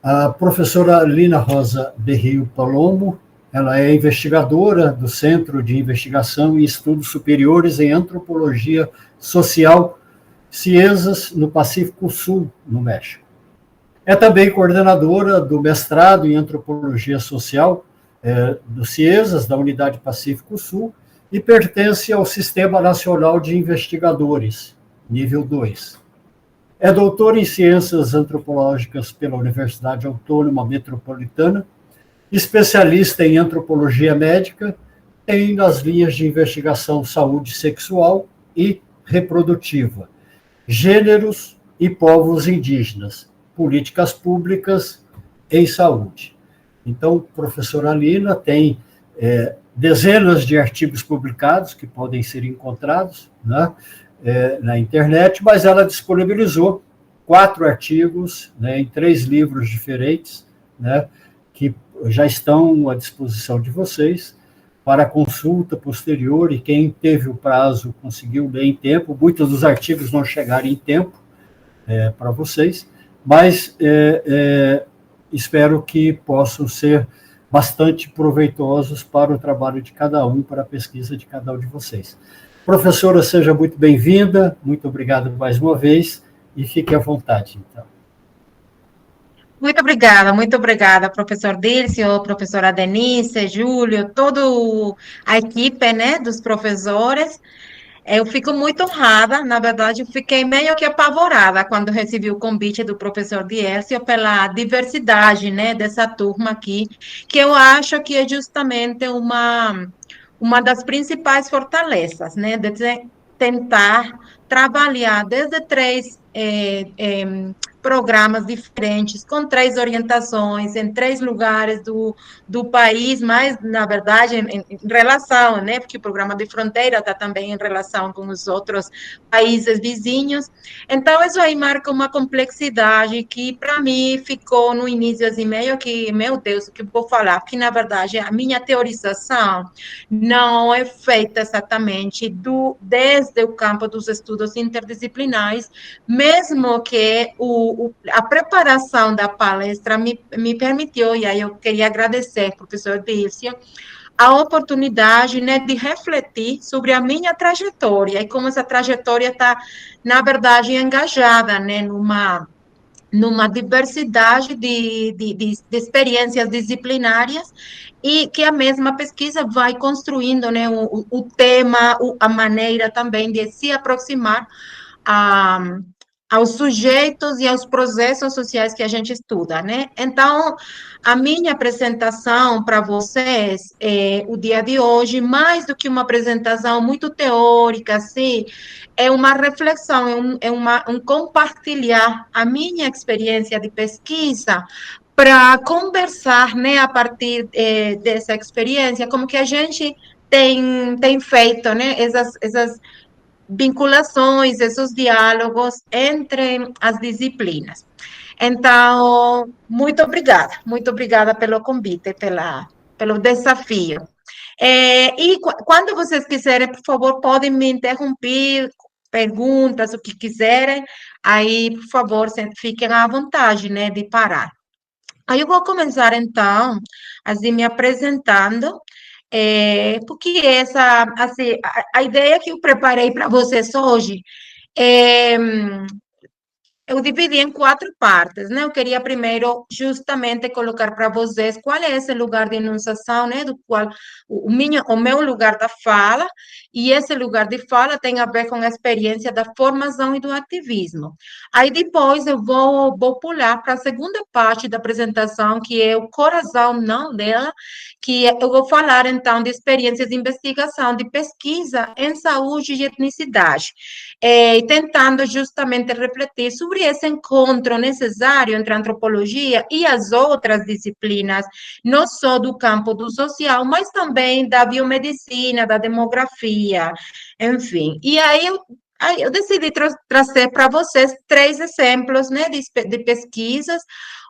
A professora Lina Rosa Berrio Palomo, ela é investigadora do Centro de Investigação e Estudos Superiores em Antropologia Social, CIESAS, no Pacífico Sul, no México. É também coordenadora do mestrado em Antropologia Social do CIESAS, da Unidade Pacífico Sul, e pertence ao Sistema Nacional de Investigadores, nível 2. É doutora em Ciências Antropológicas pela Universidade Autônoma Metropolitana, especialista em Antropologia Médica, tem nas linhas de investigação saúde sexual e reprodutiva, gêneros e povos indígenas, políticas públicas em saúde. Então, professora Lina tem dezenas de artigos publicados que podem ser encontrados, né, na internet, mas ela disponibilizou 4 artigos, né, em 3 livros diferentes, né, que já estão à disposição de vocês para consulta posterior, e quem teve o prazo conseguiu ler em tempo. Muitos dos artigos não chegaram em tempo para vocês, mas espero que possam ser bastante proveitosos para o trabalho de cada um, para a pesquisa de cada um de vocês. Professora, seja muito bem-vinda, muito obrigado mais uma vez, e fique à vontade, então. Muito obrigada, professor Dircio, professora Denise, Júlio, toda a equipe, né, dos professores. Eu fico muito honrada, na verdade, eu fiquei meio que apavorada quando recebi o convite do professor Dircio pela diversidade, né, dessa turma aqui, que eu acho que é justamente uma das principais fortalezas, né, de tentar trabalhar desde 3 programas diferentes, com 3 orientações, em 3 lugares do país, mas, na verdade, em relação, né, porque o programa de fronteira está também em relação com os outros países vizinhos. Então, isso aí marca uma complexidade que, para mim, ficou no início, assim, meio que, meu Deus, o que eu vou falar? Porque, na verdade, a minha teorização não é feita exatamente desde o campo dos estudos interdisciplinares, mesmo que a preparação da palestra me permitiu, e aí eu queria agradecer, professor Dircio, a oportunidade, né, de refletir sobre a minha trajetória e como essa trajetória está, na verdade, engajada, né, numa diversidade de experiências disciplinárias, e que a mesma pesquisa vai construindo, né, o tema, a maneira também de se aproximar a, aos sujeitos e aos processos sociais que a gente estuda, né? Então, a minha apresentação para vocês, o dia de hoje, mais do que uma apresentação muito teórica, assim, é uma reflexão, um compartilhar a minha experiência de pesquisa para conversar, né, a partir dessa experiência, como que a gente tem feito, né, essas vinculações, esses diálogos entre as disciplinas. Então, muito obrigada pelo convite, pelo desafio. E quando vocês quiserem, por favor, podem me interromper, perguntas, o que quiserem, aí, por favor, fiquem à vontade, né, de parar. Aí eu vou começar, então, assim, me apresentando, porque essa, assim, a ideia que eu preparei para vocês hoje é, eu dividi em 4 partes, né? Eu queria primeiro justamente colocar para vocês qual é esse lugar de enunciação, né? Do qual o meu lugar da fala, e esse lugar de fala tem a ver com a experiência da formação e do ativismo. Aí depois eu vou pular para a segunda parte da apresentação, que é o coração não dela, que eu vou falar então de experiências de investigação, de pesquisa em saúde e etnicidade, tentando justamente refletir sobre esse encontro necessário entre a antropologia e as outras disciplinas, não só do campo do social, mas também da biomedicina, da demografia, enfim. E aí, aí eu decidi trazer para vocês 3 exemplos, né, de pesquisas,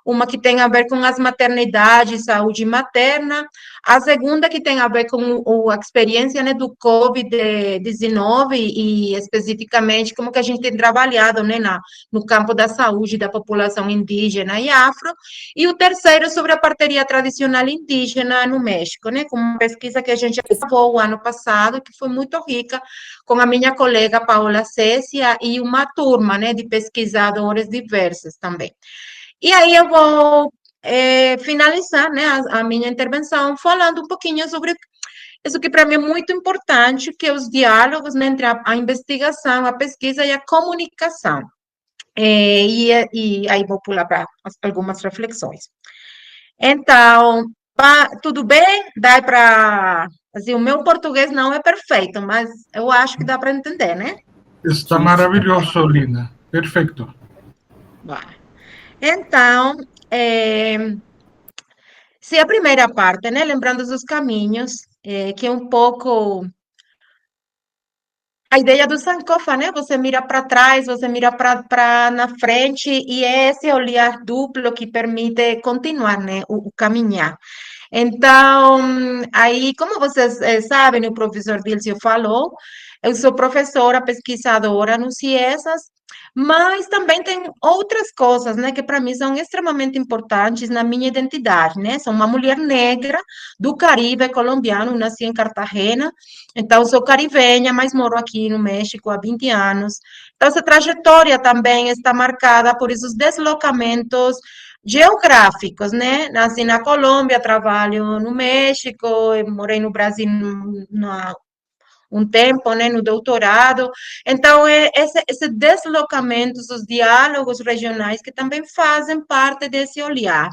uma que tem a ver com as maternidades, saúde materna, a segunda que tem a ver com a experiência, né, do Covid-19 e especificamente como que a gente tem trabalhado, né, no campo da saúde da população indígena e afro, e o terceiro sobre a parteria tradicional indígena no México, né, com uma pesquisa que a gente gravou o ano passado, que foi muito rica, com a minha colega Paola Cécia e uma turma, né, de pesquisadores diversos também. E aí eu vou finalizar, né, a minha intervenção falando um pouquinho sobre isso que para mim é muito importante, que é os diálogos, né, entre a investigação, a pesquisa e a comunicação. E aí vou pular para algumas reflexões. Então, tudo bem? Dá para... Assim, o meu português não é perfeito, mas eu acho que dá para entender, né? Está maravilhoso, Lina. Perfeito. Então, se a primeira parte, né, lembrando dos caminhos, que é um pouco a ideia do Sankofa, né? Você mira para trás, você mira para na frente, e é esse olhar duplo que permite continuar, né, o caminhar. Então, aí, como vocês sabem, o professor Dilcio falou, eu sou professora, pesquisadora no CIESAS, mas também tem outras coisas, né, que para mim são extremamente importantes na minha identidade, né? Sou uma mulher negra do Caribe colombiano, nasci em Cartagena, então sou caribenha, mas moro aqui no México há 20 anos. Então, essa trajetória também está marcada por esses deslocamentos geográficos, né? Nasci na Colômbia, trabalho no México, morei no Brasil um tempo, né, no doutorado. Então, esse deslocamento, os diálogos regionais que também fazem parte desse olhar.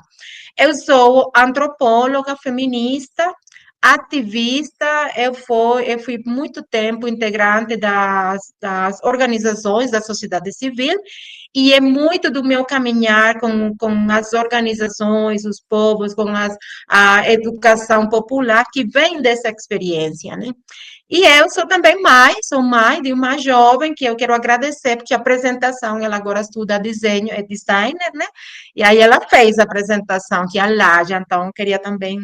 Eu sou antropóloga feminista, ativista, eu fui muito tempo integrante das organizações da sociedade civil, e é muito do meu caminhar com as organizações, os povos, a educação popular que vem dessa experiência, né? E eu sou mãe de uma jovem que eu quero agradecer, porque a apresentação, ela agora estuda desenho, é designer, né? E aí ela fez a apresentação, que é a Laja, então eu queria também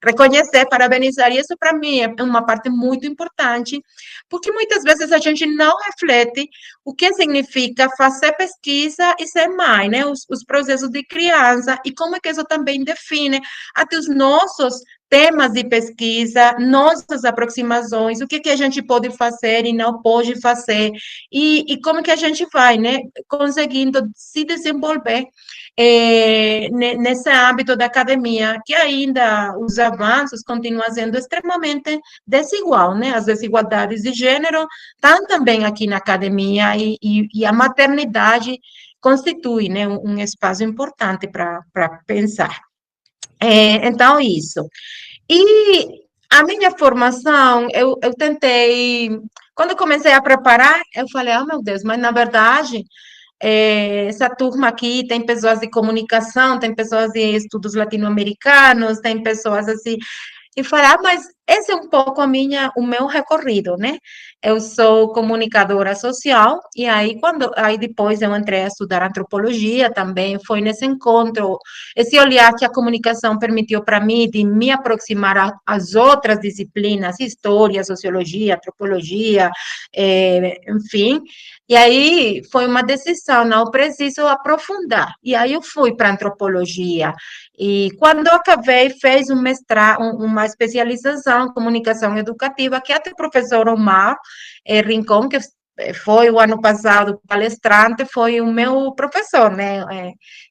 reconhecer, parabenizar, e isso para mim é uma parte muito importante, porque muitas vezes a gente não reflete o que significa fazer pesquisa e ser mãe, né? Os processos de criança, e como é que isso também define até os nossos temas de pesquisa, nossas aproximações, o que a gente pode fazer e não pode fazer, e como que a gente vai, né, conseguindo se desenvolver nesse âmbito da academia, que ainda os avanços continuam sendo extremamente desigual, né, as desigualdades de gênero estão também aqui na academia, e a maternidade constitui, né, um espaço importante para pensar. Então, isso. E a minha formação, eu tentei, quando eu comecei a preparar, eu falei, oh meu Deus, mas na verdade, essa turma aqui tem pessoas de comunicação, tem pessoas de estudos latino-americanos, tem pessoas assim, e falar, mas esse é um pouco o meu recorrido, né? Eu sou comunicadora social, e aí depois eu entrei a estudar antropologia também, foi nesse encontro, esse olhar que a comunicação permitiu para mim de me aproximar às outras disciplinas, história, sociologia, antropologia, enfim, e aí foi uma decisão, não preciso aprofundar, e aí eu fui para antropologia, e quando eu acabei, fez um mestrado, uma especialização em comunicação educativa, que até o professor Omar Rincon, que foi o ano passado palestrante, foi o meu professor, né,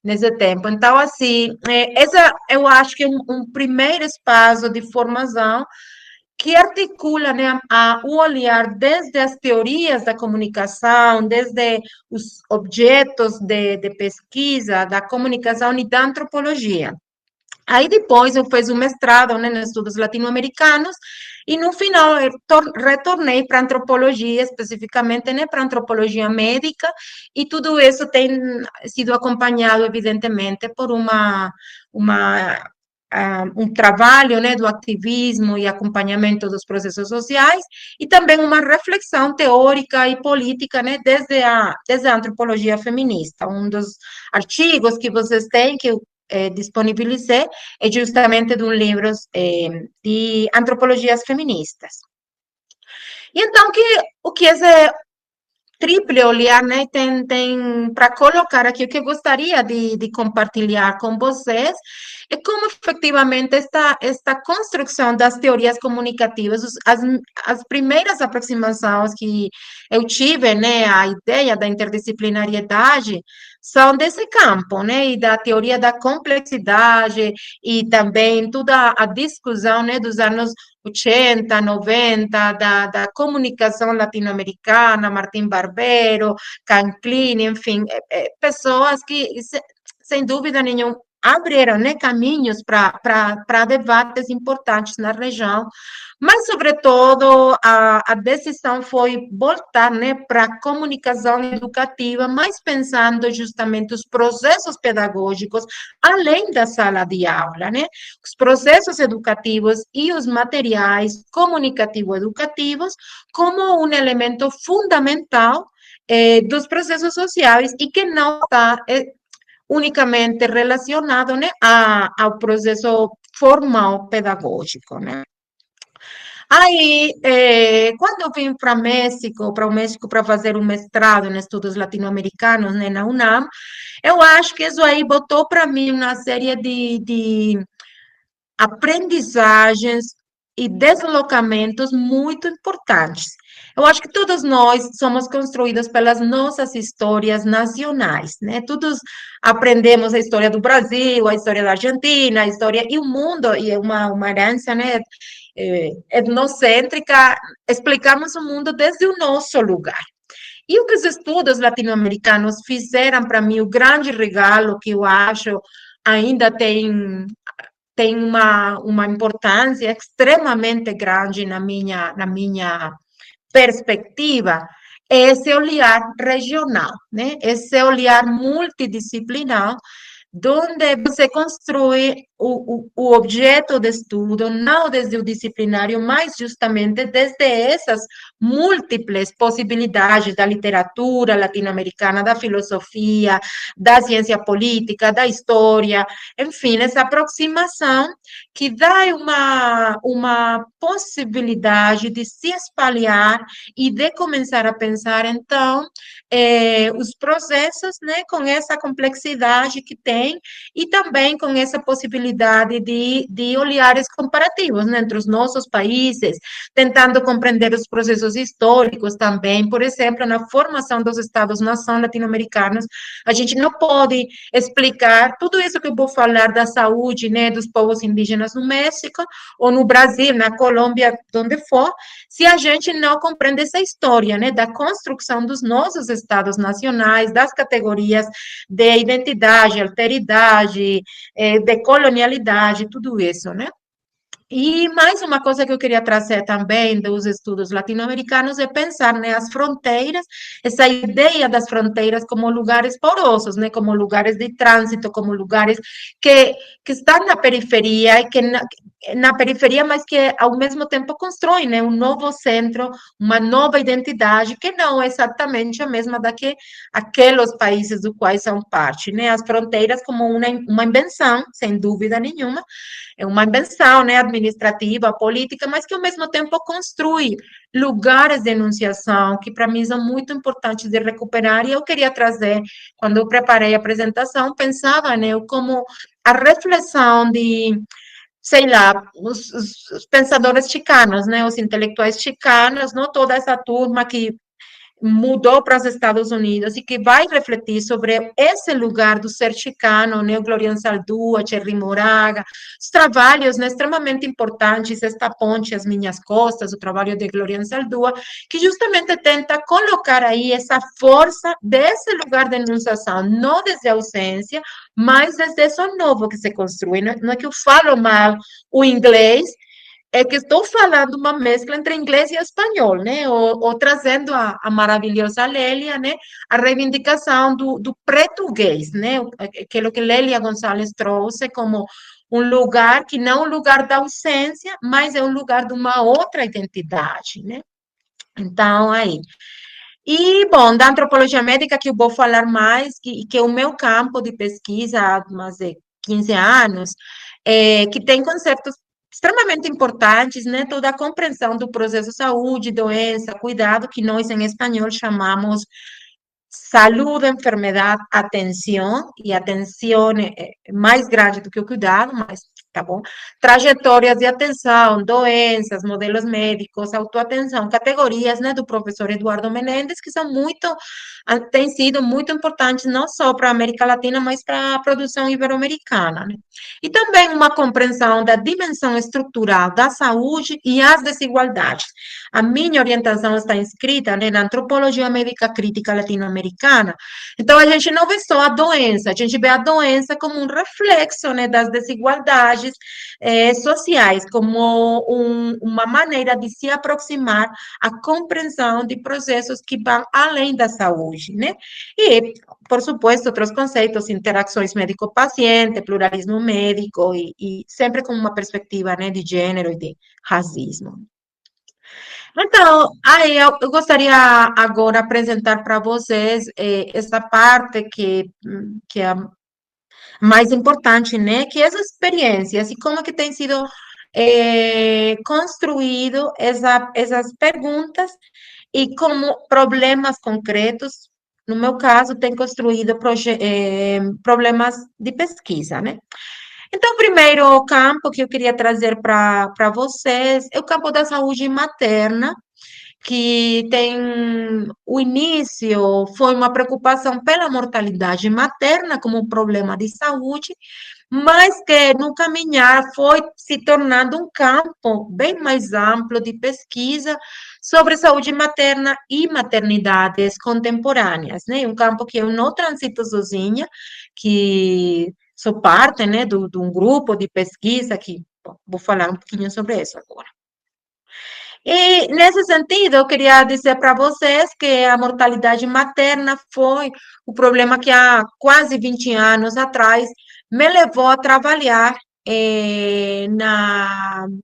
nesse tempo. Então, assim, eu acho que é um primeiro espaço de formação que articula, né, o olhar desde as teorias da comunicação, desde os objetos de pesquisa da comunicação e da antropologia. Aí depois eu fiz um mestrado, né, nos estudos latino-americanos, e no final eu retornei para antropologia, especificamente, né, para antropologia médica, e tudo isso tem sido acompanhado, evidentemente, por uma um trabalho, né, do ativismo e acompanhamento dos processos sociais, e também uma reflexão teórica e política, né, desde a antropologia feminista. Um dos artigos que vocês têm, que eu disponibilizei, é justamente de um livro de antropologias feministas. E então, o que esse triple olhar, né, tem para colocar aqui, o que eu gostaria de compartilhar com vocês, é como efetivamente esta construção das teorias comunicativas, as primeiras aproximações que eu tive, né, a ideia da interdisciplinariedade, são desse campo, né, e da teoria da complexidade, e também toda a discussão, né, dos anos 80, 90, da comunicação latino-americana, Martim Barbero, Canclini, enfim, pessoas que, sem dúvida nenhuma, abriram, né, caminhos para debates importantes na região, mas, sobretudo, a decisão foi voltar, né, para a comunicação educativa, mas pensando justamente os processos pedagógicos, além da sala de aula, né, os processos educativos e os materiais comunicativo-educativos como um elemento fundamental dos processos sociais e que não está unicamente relacionado, né, ao processo formal pedagógico, né. Aí, quando eu vim para o México para fazer um mestrado em estudos latino-americanos, né, na UNAM, eu acho que isso aí botou para mim uma série de aprendizagens e deslocamentos muito importantes. Eu acho que todos nós somos construídos pelas nossas histórias nacionais, né? Todos aprendemos a história do Brasil, a história da Argentina, a história e o mundo, e é uma herança, né, etnocêntrica, explicamos o mundo desde o nosso lugar. E o que os estudos latino-americanos fizeram para mim, o grande regalo que eu acho ainda tem uma importância extremamente grande na minha perspectiva, é esse olhar regional, né? Esse olhar multidisciplinar, onde você constrói o objeto de estudo, não desde o disciplinário, mas justamente desde essas múltiplas possibilidades da literatura latino-americana, da filosofia, da ciência política, da história, enfim, essa aproximação que dá uma possibilidade de se espalhar e de começar a pensar, então, os processos, né, com essa complexidade que tem, e também com essa possibilidade de olhares comparativos, né, entre os nossos países, tentando compreender os processos históricos também. Por exemplo, na formação dos Estados-nação latino-americanos, a gente não pode explicar tudo isso que eu vou falar da saúde, né, dos povos indígenas no México, ou no Brasil, na Colômbia, onde for, se a gente não compreende essa história, né, da construção dos nossos estados nacionais, das categorias de identidade, alteridade, de colonialidade, tudo isso, né? E mais uma coisa que eu queria trazer também dos estudos latino-americanos é pensar, né, as fronteiras, essa ideia das fronteiras como lugares porosos, né, como lugares de trânsito, como lugares que estão na periferia, e que na periferia, mas que ao mesmo tempo constroem, né, um novo centro, uma nova identidade, que não é exatamente a mesma da que aqueles países dos quais são parte, né, as fronteiras como uma invenção, sem dúvida nenhuma, é uma invenção, né, administrativa, política, mas que ao mesmo tempo constrói lugares de enunciação que para mim são muito importantes de recuperar, e eu queria trazer, quando eu preparei a apresentação, pensava, né, como a reflexão de, sei lá, os pensadores chicanos, né, os intelectuais chicanos, não toda essa turma que mudou para os Estados Unidos e que vai refletir sobre esse lugar do ser chicano, né, Glorian Saldúa, Cherry Moraga, os trabalhos, né, extremamente importantes, esta ponte às minhas costas, o trabalho de Glorian Saldúa, que justamente tenta colocar aí essa força desse lugar de enunciação, não desde a ausência, mas desde isso novo que se construi. Não é que eu falo mal o inglês, é que estou falando uma mescla entre inglês e espanhol, né? Ou trazendo a maravilhosa Lélia, né? A reivindicação do português, né? Aquilo que Lélia Gonçalves trouxe como um lugar que não é um lugar da ausência, mas é um lugar de uma outra identidade, né? Então, aí. E, bom, da antropologia médica, que eu vou falar mais, que é o meu campo de pesquisa há mais de 15 anos, que tem conceitos extremamente importantes, né? Toda a compreensão do processo saúde, doença, cuidado, que nós em espanhol chamamos saúde, enfermedade, atenção, e atenção é mais grande do que o cuidado, mas tá bom? Trajetórias de atenção, doenças, modelos médicos, autoatenção, categorias, né, do professor Eduardo Menendez, que são muito, têm sido muito importantes, não só para a América Latina, mas para a produção ibero-americana, né? E também uma compreensão da dimensão estrutural da saúde e as desigualdades. A minha orientação está inscrita, né, na antropologia médica crítica latino-americana. Então, a gente não vê só a doença, a gente vê a doença como um reflexo, né, das desigualdades sociais, como uma maneira de se aproximar à compreensão de processos que vão além da saúde, né? E, por supuesto, outros conceitos, interações médico-paciente, pluralismo médico, e sempre com uma perspectiva, né, de gênero e de racismo. Então, aí eu gostaria agora apresentar para vocês essa parte que é a mais importante, né? Que é essa experiência, e como que tem sido construído essas perguntas e como problemas concretos, no meu caso, tem construído problemas de pesquisa, né? Então, o primeiro campo que eu queria trazer para vocês é o campo da saúde materna, que tem o início, foi uma preocupação pela mortalidade materna como um problema de saúde, mas que no caminhar foi se tornando um campo bem mais amplo de pesquisa sobre saúde materna e maternidades contemporâneas, né? Um campo que eu não transito sozinha, que sou parte, né, de um grupo de pesquisa que, bom, vou falar um pouquinho sobre isso agora. E, nesse sentido, eu queria dizer para vocês que a mortalidade materna foi o problema que há quase 20 anos atrás me levou a trabalhar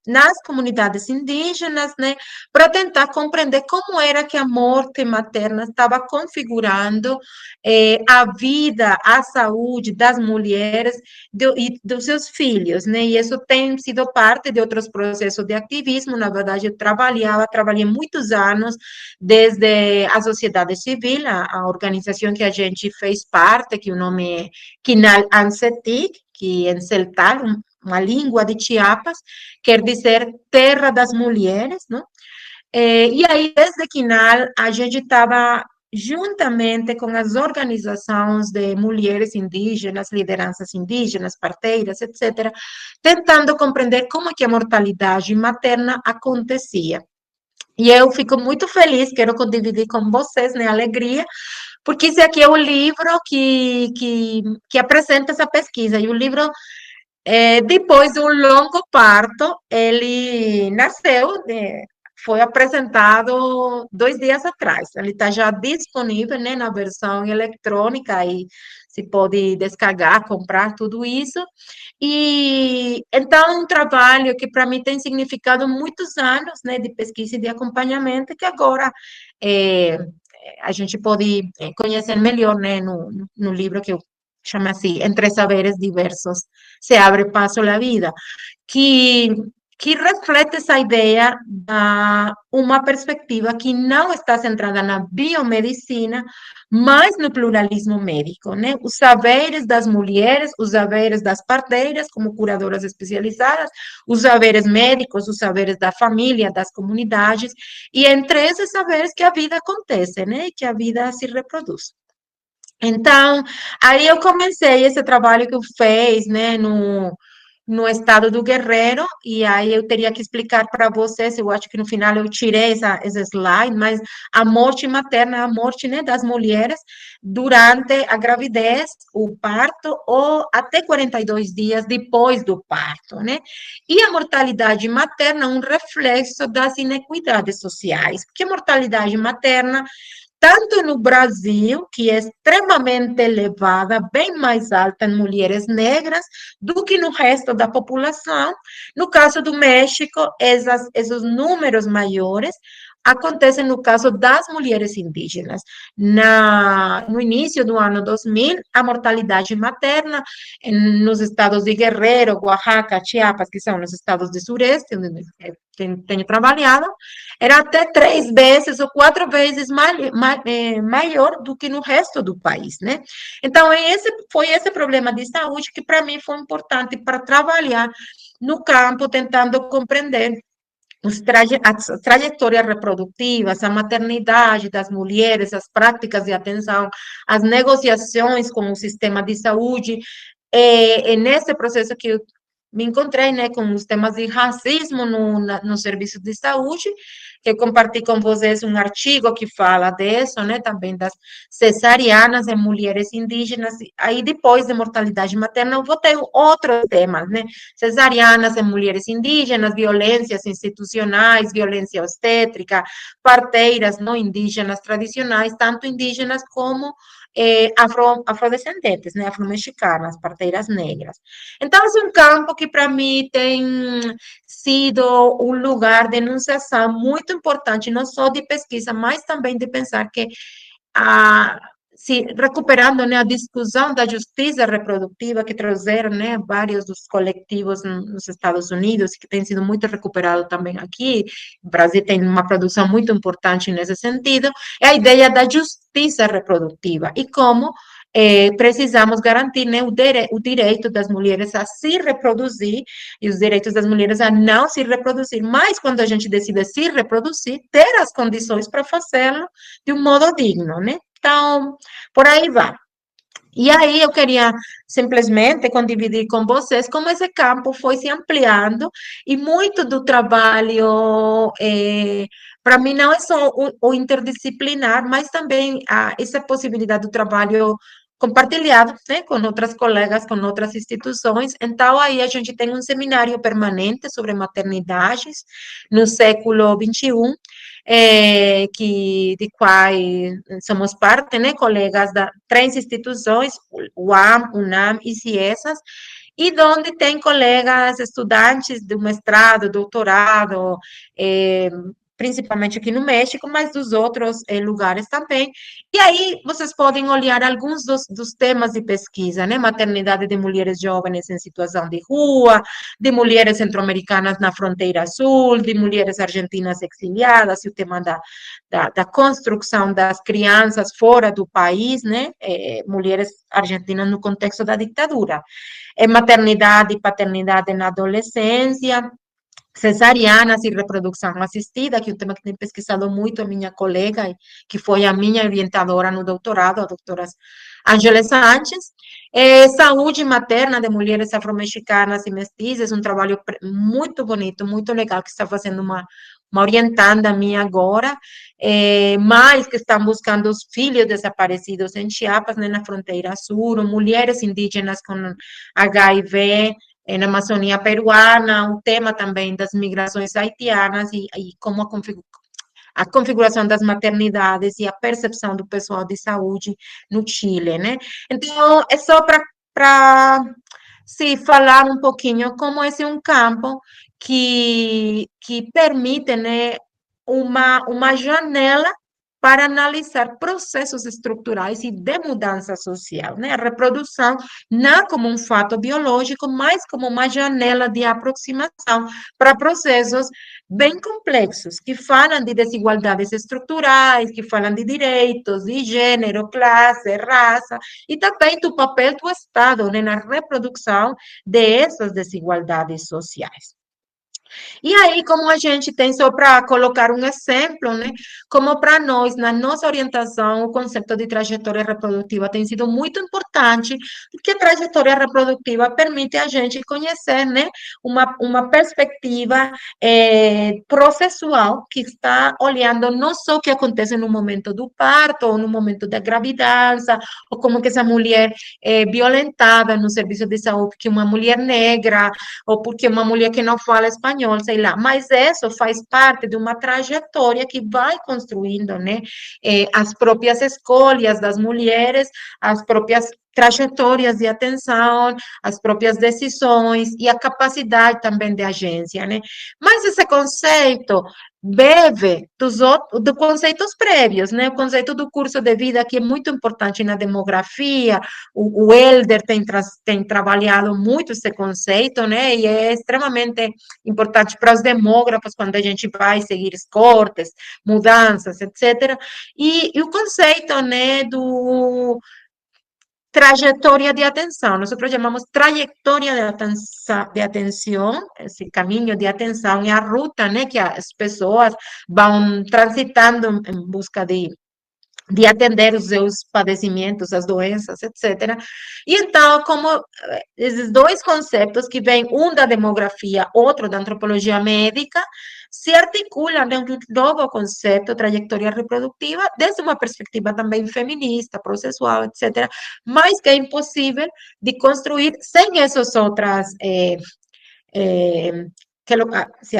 nas comunidades indígenas, né, para tentar compreender como era que a morte materna estava configurando a vida, a saúde das mulheres e dos seus filhos, né, e isso tem sido parte de outros processos de ativismo. Na verdade, eu trabalhei muitos anos desde a sociedade civil, a organização que a gente fez parte, que o nome é Quinal Ancetic, que em celtal, uma língua de Chiapas, quer dizer terra das mulheres, não? E aí, desde Quinal, a gente estava juntamente com as organizações de mulheres indígenas, lideranças indígenas, parteiras, etc., tentando compreender como é que a mortalidade materna acontecia. E eu fico muito feliz, quero dividir com vocês, né, a alegria, porque esse aqui é o livro que apresenta essa pesquisa, e o livro, depois de um longo parto, ele nasceu, foi apresentado 2 dias atrás. Ele está já disponível, né, na versão eletrônica, e se pode descarregar, comprar, tudo isso. E então, um trabalho que para mim tem significado muitos anos, né, de pesquisa e de acompanhamento, que agora a gente pode conhecer melhor, né, no livro que eu chamo assim, Entre Saberes Diversos, se abre passo à vida, que reflete essa ideia da uma perspectiva que não está centrada na biomedicina, mas no pluralismo médico, né? Os saberes das mulheres, os saberes das parteiras, como curadoras especializadas, os saberes médicos, os saberes da família, das comunidades, e entre esses saberes que a vida acontece, né? Que a vida se reproduz. Então, aí eu comecei esse trabalho que eu fiz, né, no estado do Guerreiro, e aí eu teria que explicar para vocês, eu acho que no final eu tirei esse slide, mas a morte materna, a morte, né, das mulheres durante a gravidez, o parto, ou até 42 dias depois do parto, né? E a mortalidade materna, um reflexo das inequidades sociais, porque a mortalidade materna tanto no Brasil, que é extremamente elevada, bem mais alta em mulheres negras do que no resto da população. No caso do México, esses números maiores acontecem no caso das mulheres indígenas. No início do ano 2000, a mortalidade materna nos estados de Guerrero, Oaxaca, Chiapas, que são os estados do Sureste, onde tenho trabalhado, era até 3 vezes ou 4 vezes maior do que no resto do país, né? Então, foi esse problema de saúde que, para mim, foi importante para trabalhar no campo, tentando compreender as trajetórias reprodutivas, a maternidade das mulheres, as práticas de atenção, as negociações com o sistema de saúde, nesse processo que eu me encontrei, né, com os temas de racismo no serviço de saúde, que eu compartilhei com vocês um artigo que fala disso, né, também das cesarianas em mulheres indígenas, aí depois de mortalidade materna, eu vou ter outros temas, né, cesarianas em mulheres indígenas, violências institucionais, violência obstétrica, parteiras não indígenas tradicionais, tanto indígenas como afrodescendentes, né, afro-mexicanas, parteiras negras. Então, é um campo que, para mim, tem sido um lugar de enunciação muito importante, não só de pesquisa, mas também de pensar que, recuperando, né, a discussão da justiça reprodutiva que trouxeram, né, vários dos coletivos nos Estados Unidos, que tem sido muito recuperado também aqui, o Brasil tem uma produção muito importante nesse sentido, é a ideia da justiça reprodutiva e como precisamos garantir, né, o direito das mulheres a se reproduzir e os direitos das mulheres a não se reproduzir, mas quando a gente decide se reproduzir, ter as condições para fazê-lo de um modo digno, né? Então, por aí vai. E aí eu queria simplesmente condividir com vocês como esse campo foi se ampliando e muito do trabalho, para mim, não é só o interdisciplinar, mas também essa possibilidade do trabalho compartilhado, né, com outras colegas, com outras instituições. Então, aí a gente tem um seminário permanente sobre maternidades no século XXI, de quais somos parte, né, colegas da 3 instituições, UAM, UNAM e CIESAS, e onde tem colegas estudantes do mestrado, doutorado, principalmente aqui no México, mas dos outros lugares também. E aí vocês podem olhar alguns dos temas de pesquisa, né? Maternidade de mulheres jovens em situação de rua, de mulheres centro-americanas na fronteira sul, de mulheres argentinas exiliadas, e o tema da construção das crianças fora do país, né? Mulheres argentinas no contexto da ditadura. Maternidade e paternidade na adolescência, cesarianas e reprodução assistida, que é um tema que tem pesquisado muito a minha colega, que foi a minha orientadora no doutorado, a doutora Ângela Sánchez. Saúde materna de mulheres afro-mexicanas e mestizas, um trabalho muito bonito, muito legal, que está fazendo uma orientanda minha agora, mães que estão buscando os filhos desaparecidos em Chiapas, né, na fronteira sul, mulheres indígenas com HIV, na Amazônia peruana, o tema também das migrações haitianas e como a configuração das maternidades e a percepção do pessoal de saúde no Chile, né? Então, é só para se falar um pouquinho como esse é um campo que permite, né, uma janela para analisar processos estruturais e de mudança social, né? A reprodução não como um fato biológico, mas como uma janela de aproximação para processos bem complexos, que falam de desigualdades estruturais, que falam de direitos, de gênero, classe, raça, e também do papel do Estado, né, na reprodução dessas desigualdades sociais. E aí, como a gente tem, só para colocar um exemplo, né, como para nós, na nossa orientação, o conceito de trajetória reprodutiva tem sido muito importante, porque a trajetória reprodutiva permite a gente conhecer, né, uma perspectiva processual que está olhando não só o que acontece no momento do parto, ou no momento da gravidez, ou como que essa mulher é violentada no serviço de saúde, porque uma mulher negra, ou porque uma mulher que não fala espanhol, espanhol, sei lá, mas isso faz parte de uma trajetória que vai construindo, né, as próprias escolhas das mulheres, as próprias trajetórias de atenção, as próprias decisões e a capacidade também de agência, né? Mas esse conceito bebe dos conceitos prévios, né? O conceito do curso de vida, que é muito importante na demografia, o Helder tem trabalhado muito esse conceito, né? E é extremamente importante para os demógrafos quando a gente vai seguir cortes, mudanças, etc. E o conceito, né, do trajetória de atenção, nós chamamos trajetória de atenção, esse caminho de atenção é a ruta, né, que as pessoas vão transitando em busca de atender os seus padecimentos, as doenças, etc. E então, como esses dois conceitos que vêm, um da demografia, outro da antropologia médica, se articulam em um novo conceito, trajetória reprodutiva, desde uma perspectiva também feminista, processual, etc., mas que é impossível de construir sem essas outras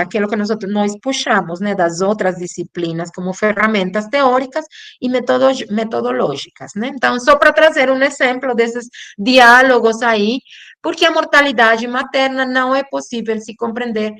aquilo que nós puxamos, né, das outras disciplinas como ferramentas teóricas e metodológicas, né? Então, só para trazer um exemplo desses diálogos aí, porque a mortalidade materna não é possível se compreender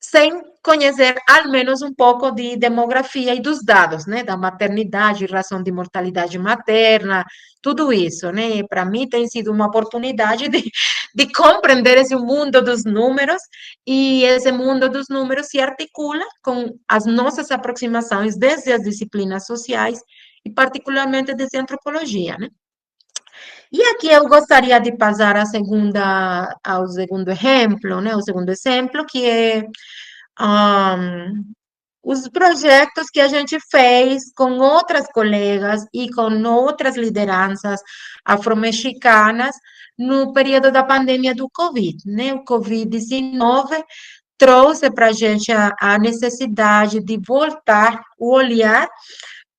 sem conhecer ao menos um pouco de demografia e dos dados, né, da maternidade, razão de mortalidade materna, tudo isso, né, para mim tem sido uma oportunidade de compreender esse mundo dos números, e esse mundo dos números se articula com as nossas aproximações desde as disciplinas sociais, e particularmente desde a antropologia, né. E aqui eu gostaria de passar ao segundo exemplo, né, o segundo exemplo, que é os projetos que a gente fez com outras colegas e com outras lideranças afro-mexicanas no período da pandemia do Covid, né? O Covid-19 trouxe para a gente a necessidade de voltar o olhar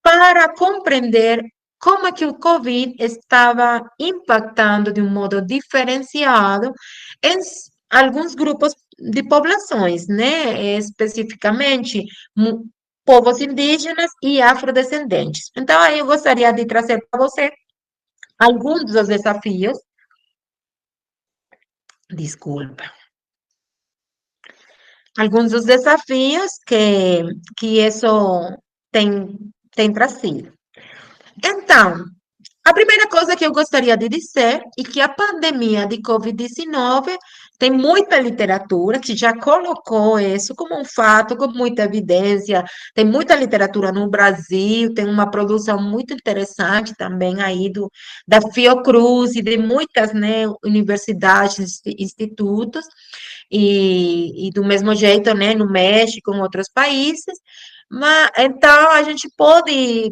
para compreender como é que o Covid estava impactando de um modo diferenciado em alguns grupos de populações, né? Especificamente, povos indígenas e afrodescendentes. Então, aí eu gostaria de trazer para você alguns dos desafios. Desculpa. Alguns dos desafios que isso tem trazido. Então, a primeira coisa que eu gostaria de dizer é que a pandemia de Covid-19 tem muita literatura que já colocou isso como um fato, com muita evidência. Tem muita literatura no Brasil, tem uma produção muito interessante também aí da Fiocruz e de muitas, né, universidades, institutos, e do mesmo jeito, né, no México, em outros países. Mas, então, a gente pode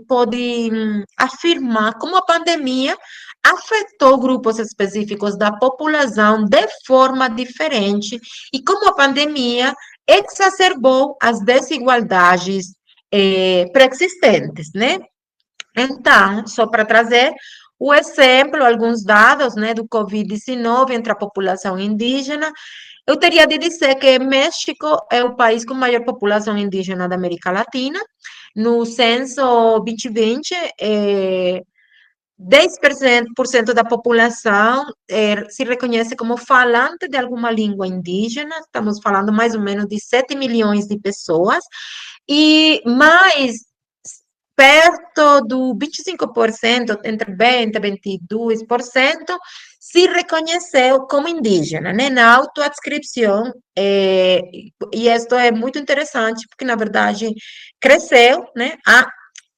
afirmar como a pandemia afetou grupos específicos da população de forma diferente e como a pandemia exacerbou as desigualdades pré-existentes, né? Então, só para trazer o exemplo, alguns dados, né, do Covid-19 entre a população indígena, eu teria de dizer que México é o país com maior população indígena da América Latina. No censo 2020, 10% da população se reconhece como falante de alguma língua indígena, estamos falando mais ou menos de 7 milhões de pessoas, e mais perto do 25%, entre 20% e 22%, se reconheceu como indígena, né, na autoadscrição, e isso é muito interessante, porque, na verdade, cresceu, né,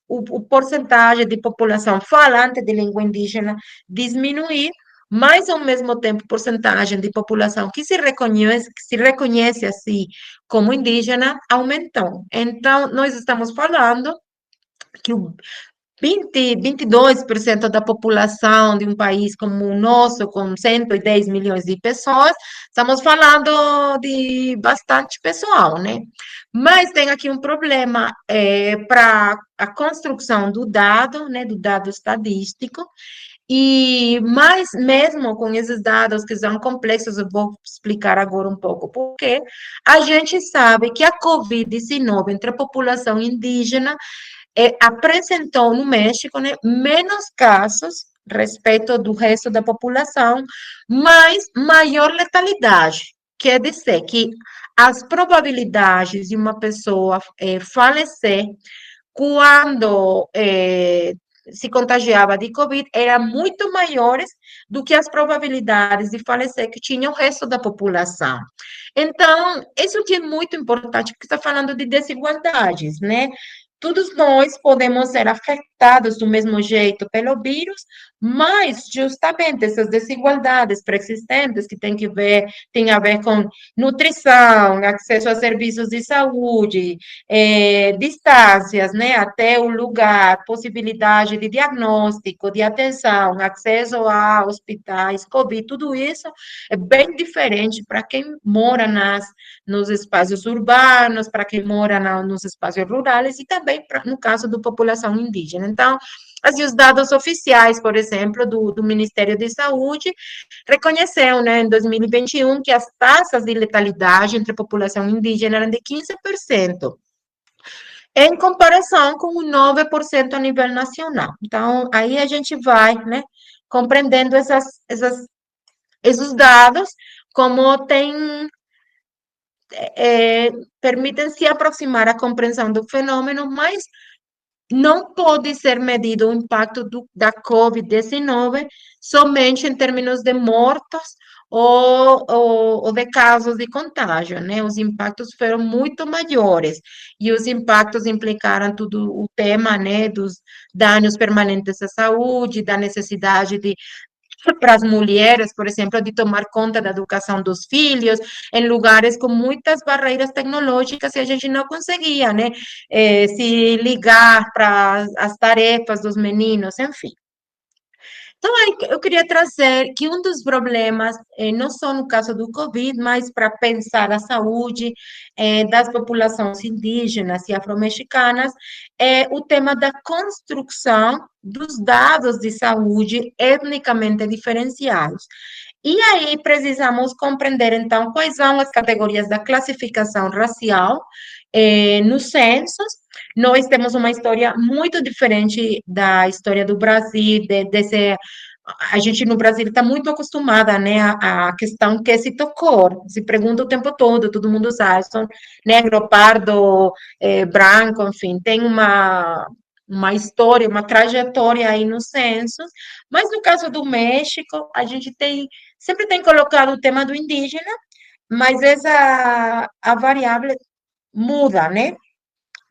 o porcentagem de população falante de língua indígena diminuir, mas, ao mesmo tempo, porcentagem de população que se reconhece assim como indígena aumentou. Então, nós estamos falando que 22% da população de um país como o nosso, com 110 milhões de pessoas, estamos falando de bastante pessoal, né? Mas tem aqui um problema para a construção do dado, né, do dado estadístico, E mais mesmo com esses dados que são complexos, eu vou explicar agora um pouco, porque a gente sabe que a Covid-19 entre a população indígena apresentou no México, né, menos casos respeito do resto da população, mas maior letalidade. Quer dizer que as probabilidades de uma pessoa falecer quando se contagiava de Covid eram muito maiores do que as probabilidades de falecer que tinha o resto da população. Então, isso que é muito importante, porque está falando de desigualdades, né? Todos nós podemos ser afetados do mesmo jeito pelo vírus, mas justamente essas desigualdades preexistentes que tem a ver com nutrição, acesso a serviços de saúde, distâncias, né, até o lugar, possibilidade de diagnóstico, de atenção, acesso a hospitais, Covid, tudo isso é bem diferente para quem mora nos espaços urbanos, para quem mora nos espaços rurais e também no caso da população indígena. Então, assim, os dados oficiais, por exemplo, do Ministério da Saúde, reconheceu, né, em 2021, que as taxas de letalidade entre a população indígena eram de 15%, em comparação com o 9% a nível nacional. Então, aí a gente vai, né, compreendendo esses dados, como permitem se aproximar a compreensão do fenômeno, mas não pode ser medido o impacto da Covid-19 somente em termos de mortos ou de casos de contágio, né? Os impactos foram muito maiores e os impactos implicaram todo o tema, né, dos danos permanentes à saúde, da necessidade de para as mulheres, por exemplo, de tomar conta da educação dos filhos, em lugares com muitas barreiras tecnológicas e a gente não conseguia, né, se ligar para as tarefas dos meninos, enfim. Então, eu queria trazer que um dos problemas, não só no caso do Covid, mas para pensar a saúde das populações indígenas e afro-mexicanas, é o tema da construção dos dados de saúde etnicamente diferenciados. E aí precisamos compreender, então, quais são as categorias da classificação racial nos censos. Nós temos uma história muito diferente da história do Brasil, a gente no Brasil está muito acostumada, né, a questão que se tocou, se pergunta o tempo todo mundo sabe, são negro, pardo, branco, enfim, tem uma história, uma trajetória aí no censo, mas no caso do México, a gente sempre tem colocado o tema do indígena, mas a variável muda, né?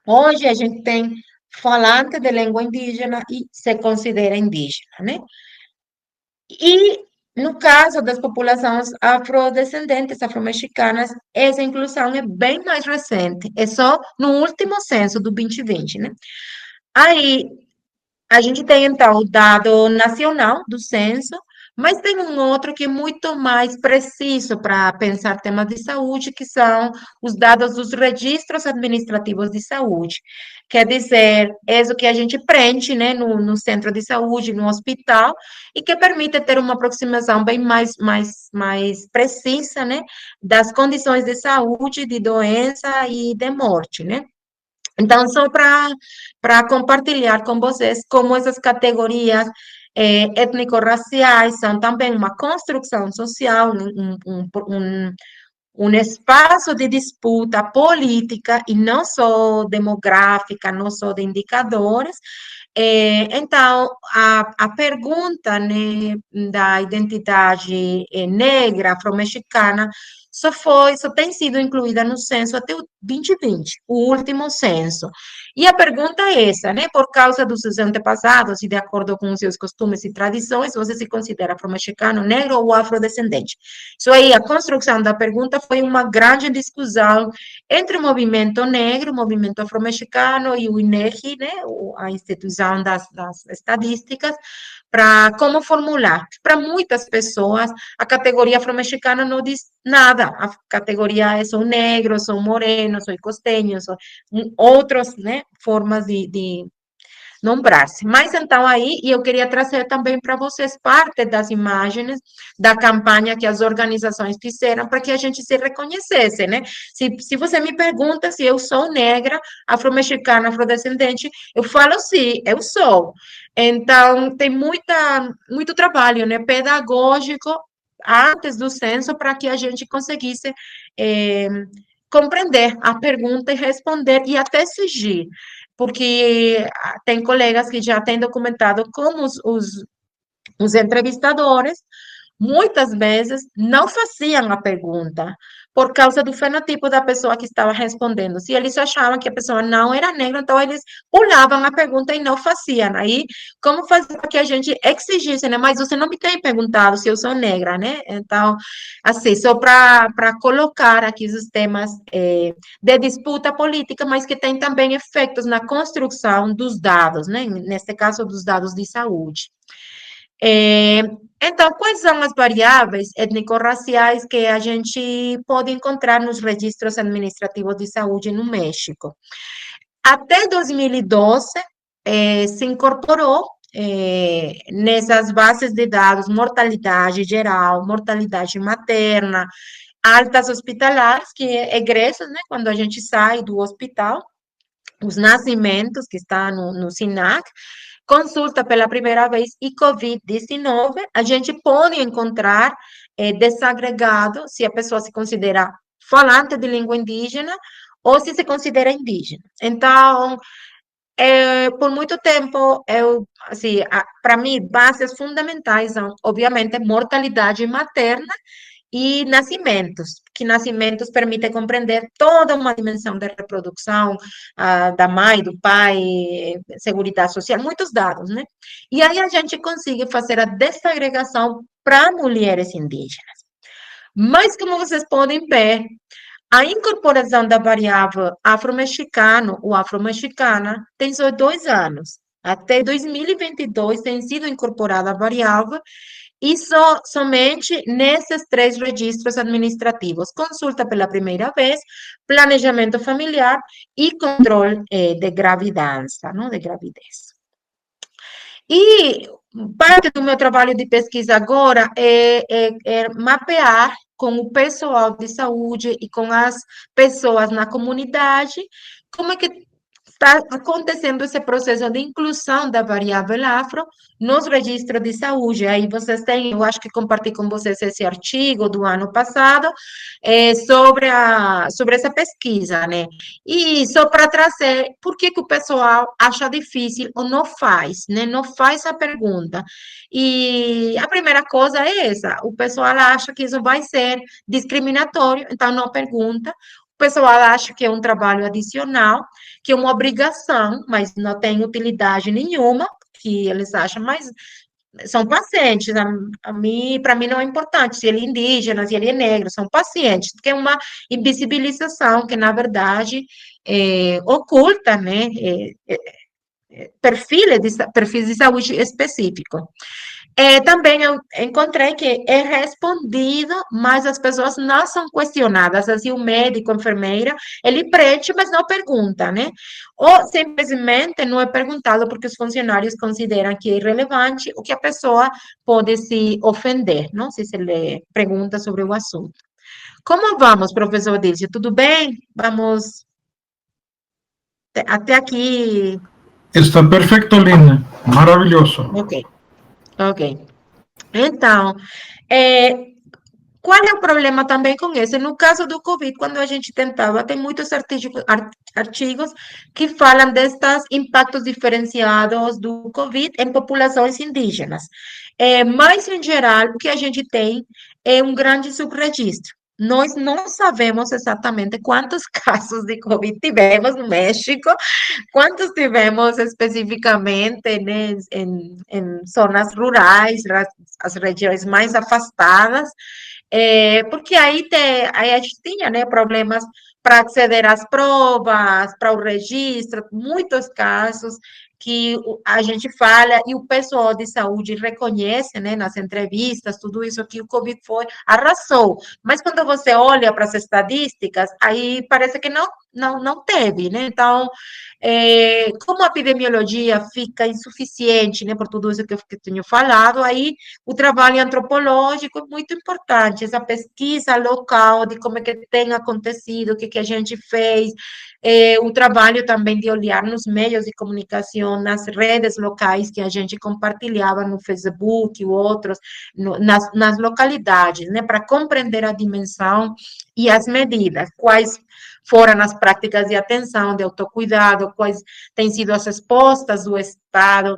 Hoje a gente tem falante de língua indígena e se considera indígena, né? E no caso das populações afrodescendentes, afro-mexicanas, essa inclusão é bem mais recente, é só no último censo do 2020, né? Aí, a gente tem, então, o dado nacional do censo, mas tem um outro que é muito mais preciso para pensar temas de saúde, que são os dados dos registros administrativos de saúde. Quer dizer, é o que a gente preenche, né, no centro de saúde, no hospital, e que permite ter uma aproximação bem mais precisa, né, das condições de saúde, de doença e de morte, né? Então, só para compartilhar com vocês como essas categorias étnico-raciais são também uma construção social, um espaço de disputa política e não só demográfica, não só de indicadores. Então, a pergunta, né, da identidade negra afro-mexicana só tem sido incluída no censo até o 2020, o último censo. E a pergunta é essa, né? Por causa dos seus antepassados e de acordo com os seus costumes e tradições, você se considera afro-mexicano, negro ou afrodescendente? Isso aí, a construção da pergunta foi uma grande discussão entre o movimento negro, o movimento afro-mexicano e o INEGI, né? A instituição das estatísticas, para como formular. Para muitas pessoas, a categoria afro-mexicana não diz nada. A categoria é sou negro, sou moreno, sou costeño, sou outras, né, formas nombrar-se. Mas então aí, e eu queria trazer também para vocês parte das imagens da campanha que as organizações fizeram para que a gente se reconhecesse, né? Se você me pergunta se eu sou negra, afro-mexicana, afrodescendente, eu falo sim, eu sou. Então, tem muito trabalho, né, pedagógico antes do censo para que a gente conseguisse compreender a pergunta e responder e até exigir, porque tem colegas que já têm documentado como os entrevistadores muitas vezes não faziam a pergunta por causa do fenotipo da pessoa que estava respondendo. Se eles achavam que a pessoa não era negra, então eles pulavam a pergunta e não faziam. Aí, como fazer para que a gente exigisse, né? Mas você não me tem perguntado se eu sou negra, né? Então, assim, só para colocar aqui os temas de disputa política, mas que tem também efeitos na construção dos dados, né? Neste caso, dos dados de saúde. Então, quais são as variáveis étnico-raciais que a gente pode encontrar nos registros administrativos de saúde no México? Até 2012, se incorporou nessas bases de dados mortalidade geral, mortalidade materna, altas hospitalares, que é egressos, né, quando a gente sai do hospital, os nascimentos, que está no SINAC, consulta pela primeira vez e Covid-19, a gente pode encontrar desagregado se a pessoa se considera falante de língua indígena ou se considera indígena. Então, por muito tempo, assim, para mim, bases fundamentais são, obviamente, mortalidade materna e nascimentos, que nascimentos permite compreender toda uma dimensão da reprodução, da mãe, do pai, seguridade social, muitos dados, né? E aí a gente consegue fazer a desagregação para mulheres indígenas. Mas, como vocês podem ver, a incorporação da variável afro-mexicano ou afro-mexicana tem só 2 anos. Até 2022 tem sido incorporada a variável e somente nesses 3 registros administrativos: consulta pela primeira vez, planejamento familiar e controle de gravidez, não, de gravidez. E parte do meu trabalho de pesquisa agora é mapear com o pessoal de saúde e com as pessoas na comunidade como é que está acontecendo esse processo de inclusão da variável afro nos registros de saúde. Aí vocês têm, eu acho que compartilhei com vocês esse artigo do ano passado sobre essa pesquisa, né? E só para trazer por que o pessoal acha difícil ou não faz, né? Não faz a pergunta. E a primeira coisa é essa: o pessoal acha que isso vai ser discriminatório, então não pergunta. O pessoal acha que é um trabalho adicional, que é uma obrigação, mas não tem utilidade nenhuma, que eles acham, mas são pacientes. Para mim não é importante se ele é indígena, se ele é negro, são pacientes, que é uma invisibilização que, na verdade, oculta, né, perfis de saúde específico. Também eu encontrei que é respondido, mas as pessoas não são questionadas. Assim, o médico, a enfermeira, ele preenche, mas não pergunta, né? Ou simplesmente não é perguntado porque os funcionários consideram que é irrelevante ou que a pessoa pode se ofender, não? Se lhe pergunta sobre o assunto. Como vamos, professor Dilce? Tudo bem? Vamos até aqui. Está perfecto, Lina. Maravilloso. Ok. Então, qual é o problema também com esse? No caso do Covid, quando a gente tentava, tem muitos artigos que falam destes impactos diferenciados do Covid em populações indígenas. Mas, em geral, o que a gente tem é um grande subregistro. Nós não sabemos exatamente quantos casos de Covid tivemos no México, quantos tivemos especificamente, né, em zonas rurais, as regiões mais afastadas, porque aí a gente tinha, né, problemas para acceder às provas, para o registro, muitos casos que a gente fala e o pessoal de saúde reconhece, né, nas entrevistas, tudo isso que o Covid arrasou. Mas quando você olha para as estatísticas, aí parece que não teve, né? Então, como a epidemiologia fica insuficiente, né, por tudo isso que eu tenho falado, aí o trabalho antropológico é muito importante, essa pesquisa local de como é que tem acontecido, o que a gente fez, o trabalho também de olhar nos meios de comunicação, nas redes locais que a gente compartilhava no Facebook e outros, nas localidades, né, para compreender a dimensão e as medidas, quais foram as práticas de atenção, de autocuidado, quais têm sido as respostas do Estado.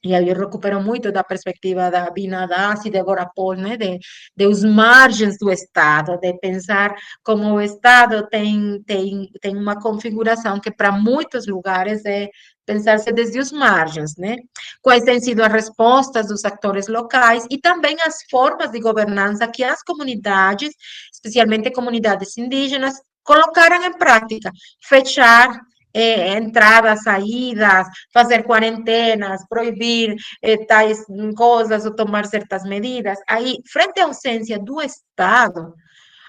E aí eu recupero muito da perspectiva da Bina Dassi, de agora Paul, né, de os margens do Estado, de pensar como o Estado tem uma configuração que para muitos lugares é pensar-se desde os margens, né? Quais têm sido as respostas dos atores locais e também as formas de governança que as comunidades, especialmente comunidades indígenas, colocaram em prática, fechar entradas, saídas, fazer quarentenas, proibir tais coisas ou tomar certas medidas. Aí, frente à ausência do Estado,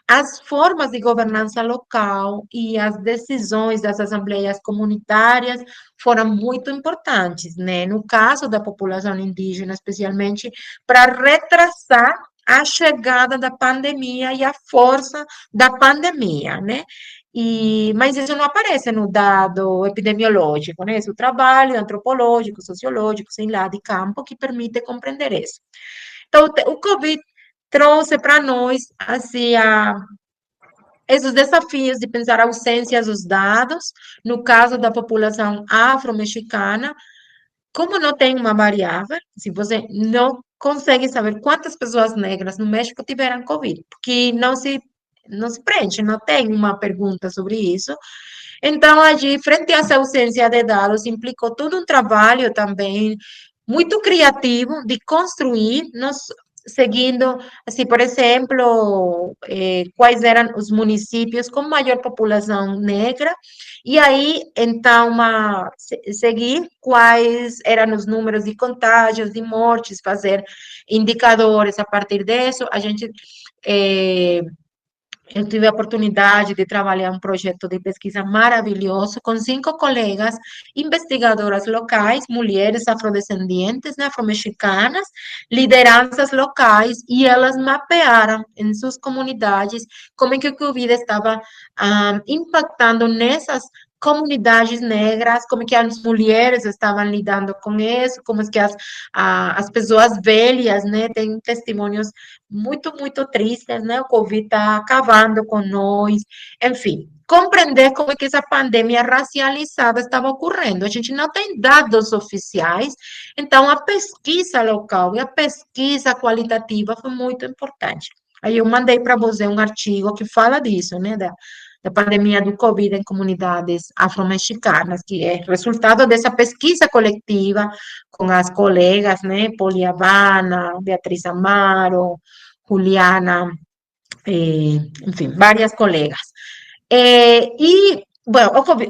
as formas de governança local e as decisões das assembleias comunitárias foram muito importantes, né? No caso da população indígena, especialmente, para retrasar a chegada da pandemia e a força da pandemia, né? Mas isso não aparece no dado epidemiológico, né? Esse é o trabalho antropológico, sociológico, sei lá, de campo, que permite compreender isso. Então, o Covid trouxe para nós, assim, esses desafios de pensar a ausência dos dados, no caso da população afro-mexicana, como não tem uma variável, se você não consegue saber quantas pessoas negras no México tiveram Covid, porque não se preenche, não tem uma pergunta sobre isso. Então, allí, frente a essa ausência de dados, implicou todo um trabalho também muito criativo de construir, seguindo, assim, por exemplo, quais eram os municípios com maior população negra, e aí, então, seguir quais eram os números de contágios, de mortes, fazer indicadores a partir disso. Eu tive a oportunidade de trabalhar um projeto de pesquisa maravilhoso com 5 colegas investigadoras locais, mulheres afrodescendentes, né, afromexicanas, lideranças locais, e elas mapearam em suas comunidades como é que o Covid estava impactando nessas comunidades negras, como que as mulheres estavam lidando com isso, como é que as pessoas velhas, né, têm testemunhos muito, muito tristes, né, o Covid está acabando com nós, enfim, compreender como é que essa pandemia racializada estava ocorrendo. A gente não tem dados oficiais, então a pesquisa local e a pesquisa qualitativa foi muito importante. Aí eu mandei para você um artigo que fala disso, né, da pandemia do Covid em comunidades afro-mexicanas, que é resultado dessa pesquisa coletiva com as colegas, né, Poli Habana, Beatriz Amaro, Juliana, enfim, várias colegas. Bom,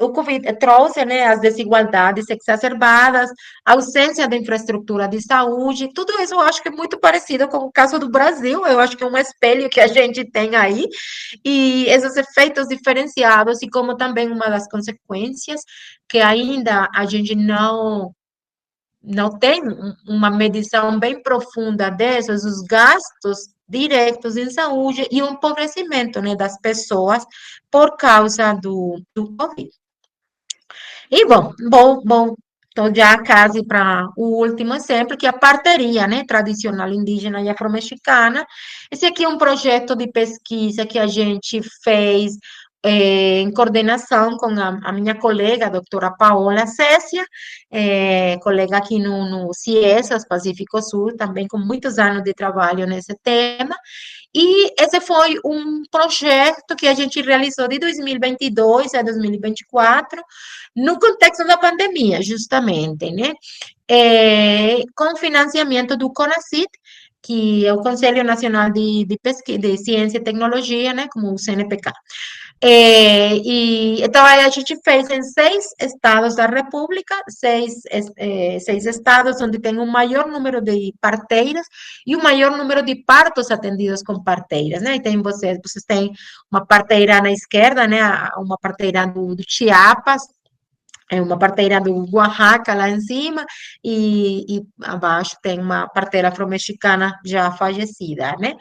o COVID trouxe, né, as desigualdades exacerbadas, a ausência de infraestrutura de saúde, tudo isso eu acho que é muito parecido com o caso do Brasil, eu acho que é um espelho que a gente tem aí, e esses efeitos diferenciados, e como também uma das consequências, que ainda a gente não tem uma medição bem profunda desses, os gastos diretos em saúde e o empobrecimento, né, das pessoas por causa do Covid. E, bom, estou já quase para o último exemplo, que é a parteria, né, tradicional indígena e afro-mexicana. Esse aqui é um projeto de pesquisa que a gente fez em coordenação com a minha colega, a doutora Paola Cécia, colega aqui no CIESAS, Pacífico Sul, também com muitos anos de trabalho nesse tema. E esse foi um projeto que a gente realizou de 2022 a 2024, no contexto da pandemia, justamente, né? Com financiamento do CONACYT, que é o Conselho Nacional de Pesquisa, de Ciência e Tecnologia, né, como o CNPq. E então aí a gente fez em 6 estados da República, seis estados onde tem o maior número de parteiras e o maior número de partos atendidos com parteiras, né? E tem vocês têm uma parteira na esquerda, né? Uma parteira do Chiapas, uma parteira do Oaxaca lá em cima, e abaixo tem uma parteira afro-mexicana já falecida, né?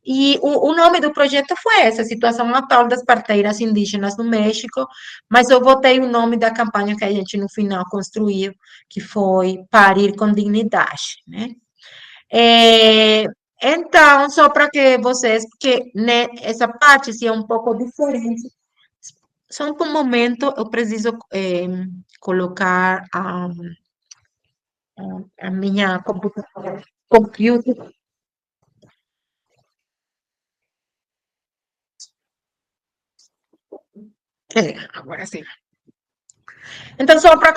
E o nome do projeto foi essa, Situação Atual das Parteiras Indígenas no México, mas eu botei o nome da campanha que a gente no final construiu, que foi Parir com Dignidade, né? Então, só para que vocês, porque né, essa parte se é um pouco diferente, só por um momento eu preciso colocar a minha computadora. Computer. Agora sim. Então, só para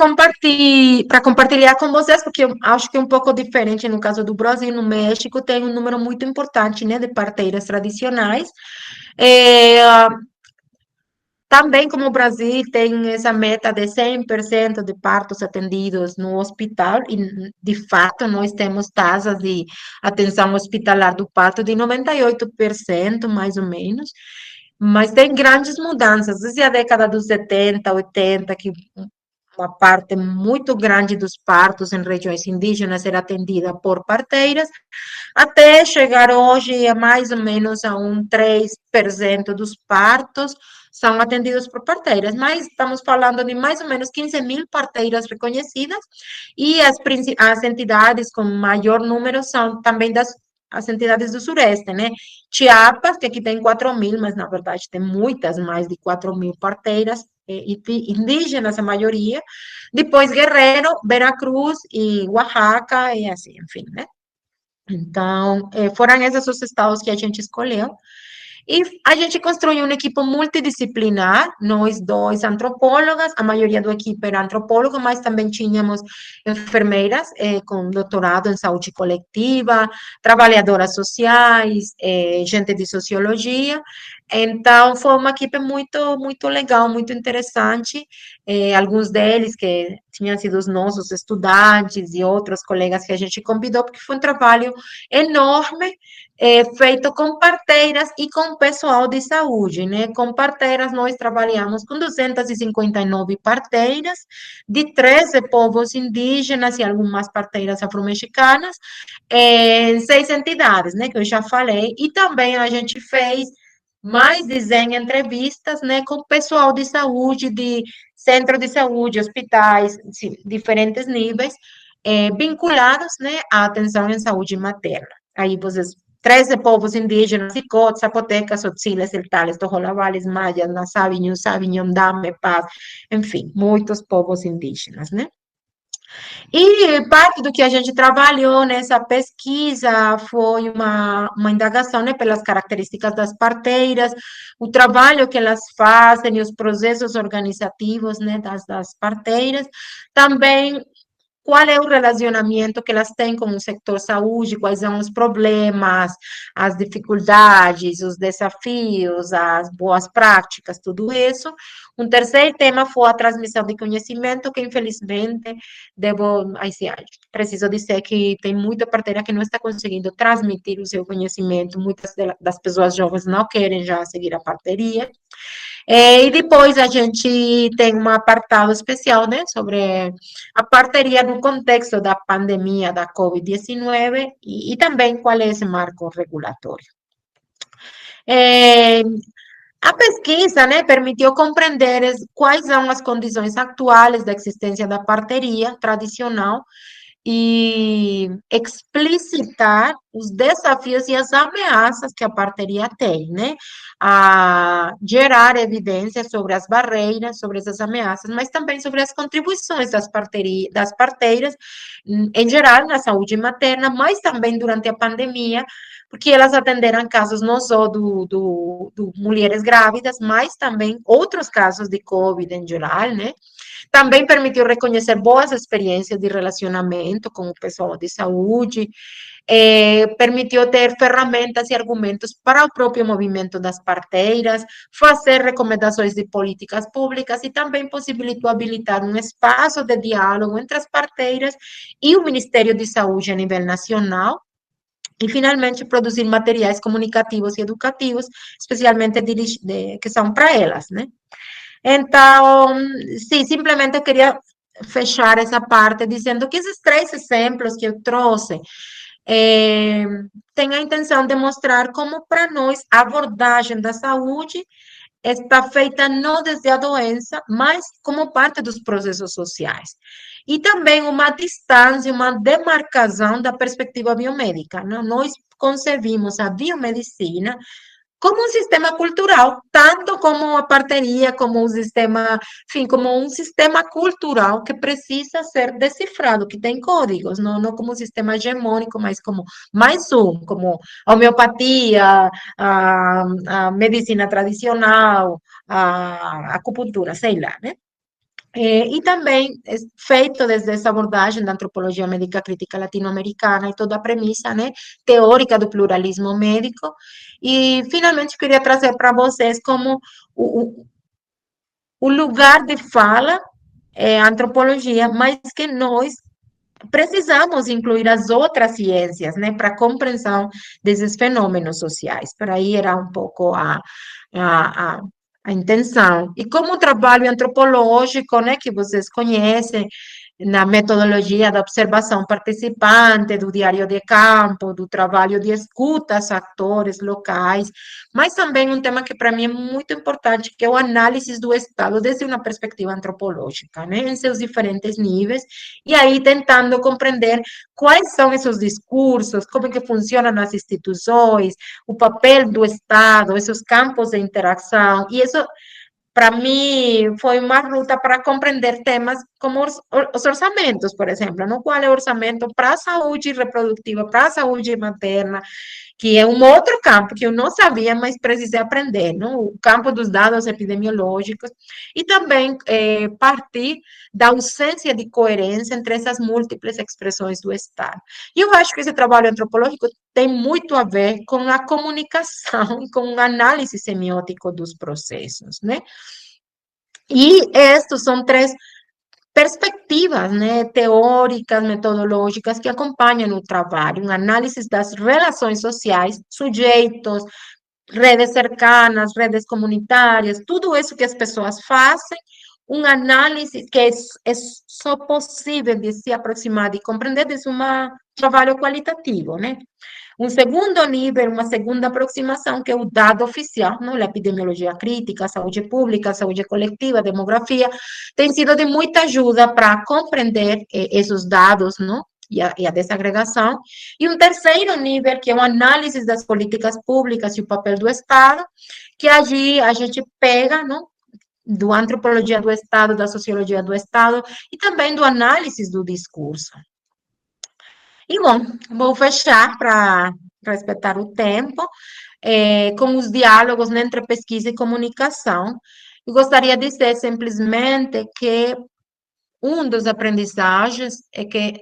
compartilhar com vocês, porque eu acho que é um pouco diferente no caso do Brasil, no México tem um número muito importante, né, de parteiras tradicionais. É, também como o Brasil tem essa meta de 100% de partos atendidos no hospital, e de fato nós temos taxas de atenção hospitalar do parto de 98%, mais ou menos, mas tem grandes mudanças, desde a década dos 70, 80, que uma parte muito grande dos partos em regiões indígenas era atendida por parteiras, até chegar hoje a mais ou menos a 3% dos partos são atendidos por parteiras, mas estamos falando de mais ou menos 15.000 parteiras reconhecidas, e as entidades com maior número são também as entidades do Sureste, né? Chiapas, que aqui tem 4.000, mas na verdade tem muitas, mais de 4.000 parteiras, indígenas a maioria, depois Guerrero, Veracruz e Oaxaca, e assim, enfim, né? Então, foram esses os estados que a gente escolheu. E a gente construiu uma equipe multidisciplinar, nós dois antropólogas, a maioria do equipe era antropóloga, mas também tínhamos enfermeiras com doutorado em saúde coletiva, trabalhadoras sociais, gente de sociologia. Então, foi uma equipe muito, muito legal, muito interessante. Alguns deles que tinham sido os nossos estudantes e outros colegas que a gente convidou, porque foi um trabalho enorme, feito com parteiras e com pessoal de saúde, né? Com parteiras, nós trabalhamos com 259 parteiras, de 13 povos indígenas e algumas parteiras afro-mexicanas, em 6 entidades, né? Que eu já falei, e também a gente fez mais de 100 entrevistas, né? Com pessoal de saúde, de centro de saúde, hospitais, sim, diferentes níveis, vinculados, né? À atenção em saúde materna. Aí vocês 13 povos indígenas, Icot, Zapotecas, Otziles, Celtales, Tojolabales, Mayas, Nasavinho, Savinho, Dame, Paz, enfim, muitos povos indígenas, né? E parte do que a gente trabalhou nessa pesquisa foi uma indagação, né, pelas características das parteiras, o trabalho que elas fazem e os processos organizativos, né, das parteiras, também qual é o relacionamento que elas têm com o sector saúde, quais são os problemas, as dificuldades, os desafios, as boas práticas, tudo isso. Um terceiro tema foi a transmissão de conhecimento, que infelizmente, assim, preciso dizer que tem muita parteira que não está conseguindo transmitir o seu conhecimento, muitas das pessoas jovens não querem já seguir a parteria. E depois a gente tem um apartado especial, né, sobre a parteria no contexto da pandemia da Covid-19 e também qual é esse marco regulatório. A pesquisa, né, permitiu compreender quais são as condições atuais da existência da parteria tradicional e explicitar os desafios e as ameaças que a parteria tem, né? A gerar evidências sobre as barreiras, sobre essas ameaças, mas também sobre as contribuições das parteiras, em geral, na saúde materna, mas também durante a pandemia, porque elas atenderam casos não só do mulheres grávidas, mas também outros casos de COVID em geral, né? Também permitiu reconhecer boas experiências de relacionamento com o pessoal de saúde, permitiu ter ferramentas e argumentos para o próprio movimento das parteiras, fazer recomendações de políticas públicas e também possibilitou habilitar um espaço de diálogo entre as parteiras e o Ministério de Saúde a nível nacional, e, finalmente, produzir materiais comunicativos e educativos, especialmente que são para elas, né? Então, sim, simplesmente eu queria fechar essa parte dizendo que esses 3 exemplos que eu trouxe têm a intenção de mostrar como, para nós, a abordagem da saúde está feita não desde a doença, mas como parte dos processos sociais. E também uma distância, uma demarcação da perspectiva biomédica. Não? Nós concebimos a biomedicina como um sistema cultural, tanto como a parteria, como um sistema, enfim, como um sistema cultural que precisa ser decifrado, que tem códigos, não como um sistema hegemônico, mas como mais um, como a homeopatia, a medicina tradicional, a acupuntura, sei lá, né? E também é feito desde essa abordagem da antropologia médica crítica latino-americana e toda a premissa, né, teórica do pluralismo médico. E, finalmente, queria trazer para vocês como o lugar de fala é a antropologia, mas que nós precisamos incluir as outras ciências, né, para a compreensão desses fenômenos sociais. Por aí era um pouco a, a intenção. E como o trabalho antropológico, né, que vocês conhecem, na metodologia da observação participante, do diário de campo, do trabalho de escuta aos atores locais, mas também um tema que para mim é muito importante, que é o análise do Estado desde uma perspectiva antropológica, né, em seus diferentes níveis, e aí tentando compreender quais são esses discursos, como é que funcionam as instituições, o papel do Estado, esses campos de interação, e isso, para mim, foi uma luta para compreender temas como os orçamentos, por exemplo, no qual é o orçamento para a saúde reprodutiva, para a saúde materna, que é um outro campo que eu não sabia, mas precisei aprender, não? O campo dos dados epidemiológicos, e também partir da ausência de coerência entre essas múltiplas expressões do Estado. E eu acho que esse trabalho antropológico tem muito a ver com a comunicação e com o análise semiótico dos processos, né? E estes são 3 perspectivas, né, teóricas, metodológicas que acompanham o trabalho, um análise das relações sociais, sujeitos, redes cercanas, redes comunitárias, tudo isso que as pessoas fazem, um análise que é só possível de se aproximar e compreender desde um trabalho qualitativo, né? Um segundo nível, uma segunda aproximação, que é o dado oficial, não? A epidemiologia crítica, a saúde pública, a saúde coletiva, a demografia, tem sido de muita ajuda para compreender esses dados, não? E a desagregação. E um terceiro nível, que é uma análise das políticas públicas e o papel do Estado, que allí a gente pega, não? Do antropologia do Estado, da sociologia do Estado, e também do análise do discurso. E, bom, vou fechar para respeitar o tempo, com os diálogos, né, entre pesquisa e comunicação. Eu gostaria de dizer simplesmente que um dos aprendizagens é que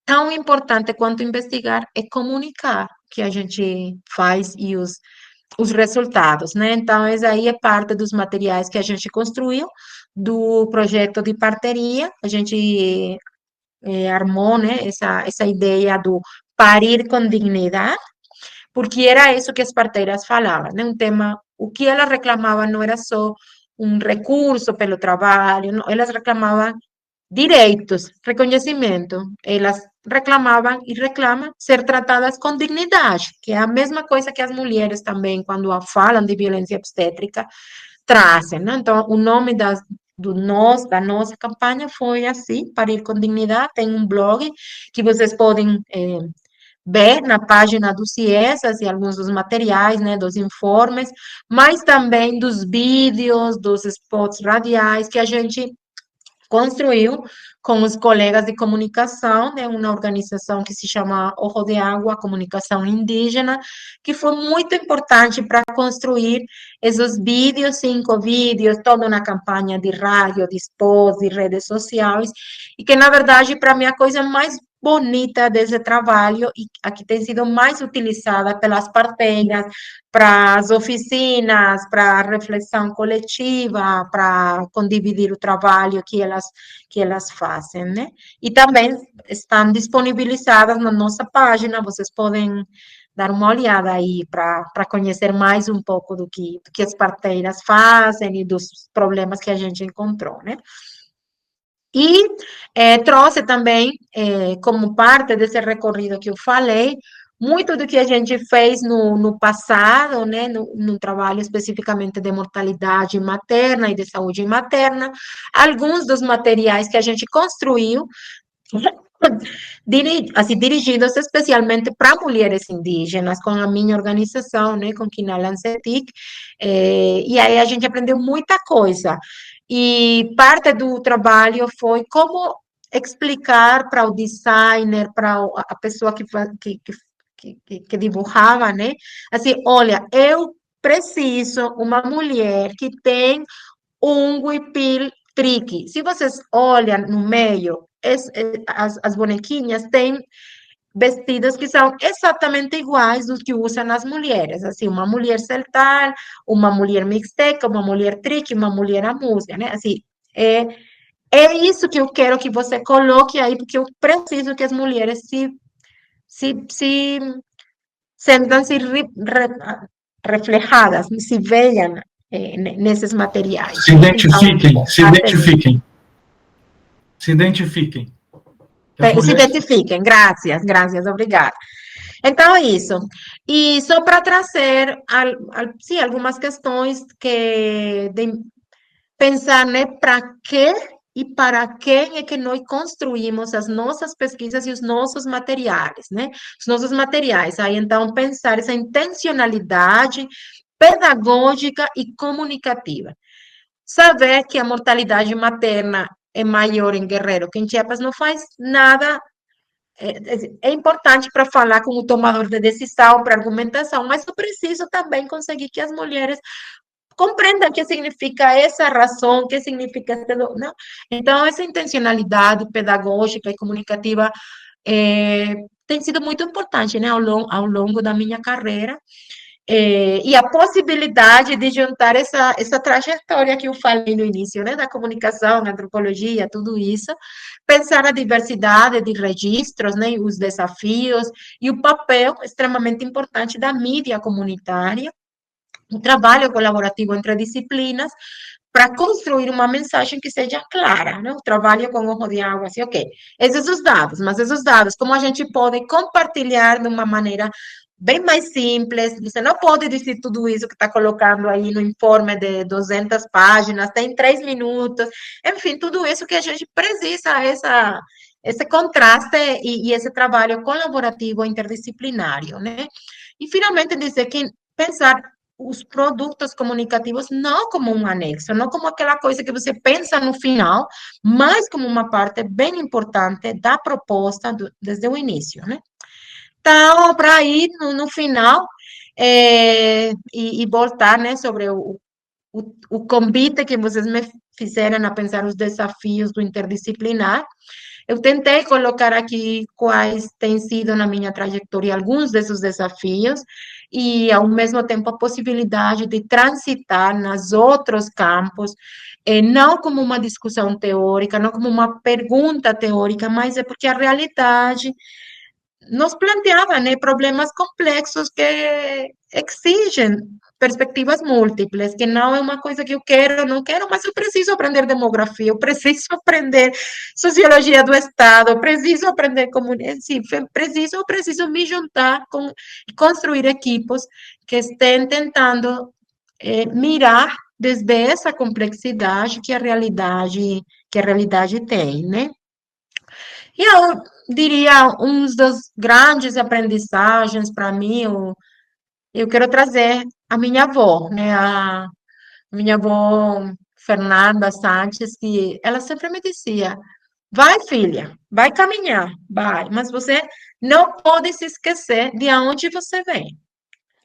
tão importante quanto investigar é comunicar o que a gente faz e os resultados, né? Então, esse aí é parte dos materiais que a gente construiu do projeto de parteria. A gente armou, né, essa ideia do parir com dignidade, porque era isso que as parteiras falavam, né? Um tema, o que elas reclamavam não era só um recurso pelo trabalho, não, elas reclamavam direitos, reconhecimento, elas reclamavam e reclamam ser tratadas com dignidade, que é a mesma coisa que as mulheres também, quando falam de violência obstétrica, trazem, né? Então, o nome da nossa campanha foi assim, Parir com Dignidade. Tem um blog que vocês podem ver na página do CIESAS e alguns dos materiais, né, dos informes, mas também dos vídeos, dos spots radiais que a gente construiu com os colegas de comunicação, né, uma organização que se chama Ojo de Agua, Comunicação Indígena, que foi muito importante para construir esses vídeos, 5 vídeos, toda uma campanha de rádio, de spots, de redes sociais, e que, na verdade, para mim, a coisa mais bonita desse trabalho e a que tem sido mais utilizada pelas parteiras para as oficinas, para a reflexão coletiva, para condividir o trabalho que elas fazem, né? E também estão disponibilizadas na nossa página, vocês podem dar uma olhada aí para conhecer mais um pouco do que as parteiras fazem e dos problemas que a gente encontrou, né? E trouxe também, como parte desse recorrido que eu falei, muito do que a gente fez no passado, né, no trabalho especificamente de mortalidade materna e de saúde materna, alguns dos materiais que a gente construiu, assim, dirigidos especialmente para mulheres indígenas, com a minha organização, né, com Quinalan Cetic, e aí a gente aprendeu muita coisa. E parte do trabalho foi como explicar para o designer, para a pessoa que dibujava, né? Assim, olha, eu preciso uma mulher que tem um huipil trique. Se vocês olham no meio, as bonequinhas têm vestidos que são exatamente iguais dos que usam as mulheres, assim, uma mulher celtal, uma mulher mixteca, uma mulher trique, uma mulher amúzia, né? Assim, é isso que eu quero que você coloque aí, porque eu preciso que as mulheres se sintam-se reflejadas, se vejam nesses materiais. Se identifiquem, Então, se identifiquem. Se identifiquem. Se identifiquem, graças, obrigada. Então, é isso. E só para trazer, sim, algumas questões de pensar, né, para quê e para quem é que nós construímos as nossas pesquisas e os nossos materiais, né? Os nossos materiais. Aí, então, pensar essa intencionalidade pedagógica e comunicativa. Saber que a mortalidade materna é maior em Guerreiro que em Chiapas não faz nada. É importante para falar com o tomador de decisão, para argumentação, mas eu preciso também conseguir que as mulheres compreendam o que significa essa razão, o que significa esse, não? Então, essa intencionalidade pedagógica e comunicativa tem sido muito importante, né, ao longo da minha carreira. E a possibilidade de juntar essa trajetória que eu falei no início, né, da comunicação, antropologia, tudo isso, pensar a diversidade de registros, né, os desafios e o papel extremamente importante da mídia comunitária, o trabalho colaborativo entre disciplinas, para construir uma mensagem que seja clara, né? O trabalho com ojo de água, assim, ok, esses os dados, mas esses dados, como a gente pode compartilhar de uma maneira bem mais simples, você não pode dizer tudo isso que está colocando aí no informe de 200 páginas, tem 3 minutos, enfim, tudo isso que a gente precisa, esse contraste e esse trabalho colaborativo interdisciplinário, né? E, finalmente, dizer que pensar os produtos comunicativos não como um anexo, não como aquela coisa que você pensa no final, mas como uma parte bem importante da proposta desde o início, né? Então, para ir no final e voltar, né, sobre o convite que vocês me fizeram a pensar os desafios do interdisciplinar, eu tentei colocar aqui quais têm sido na minha trajetória alguns desses desafios e, ao mesmo tempo, a possibilidade de transitar nos outros campos, não como uma discussão teórica, não como uma pergunta teórica, mas é porque a realidade nos planteava, né, problemas complexos que exigem perspectivas múltiplas, que não é uma coisa que eu quero, não quero, mas eu preciso aprender demografia, eu preciso aprender sociologia do Estado, eu preciso aprender preciso me juntar com construir equipos que estejam tentando mirar desde essa complexidade que a realidade tem, né? E eu diria, um dos grandes aprendizagens para mim, eu quero trazer a minha avó, né? A minha avó Fernanda Sanches, que ela sempre me dizia: vai, filha, vai caminhar, vai, mas você não pode se esquecer de onde você vem.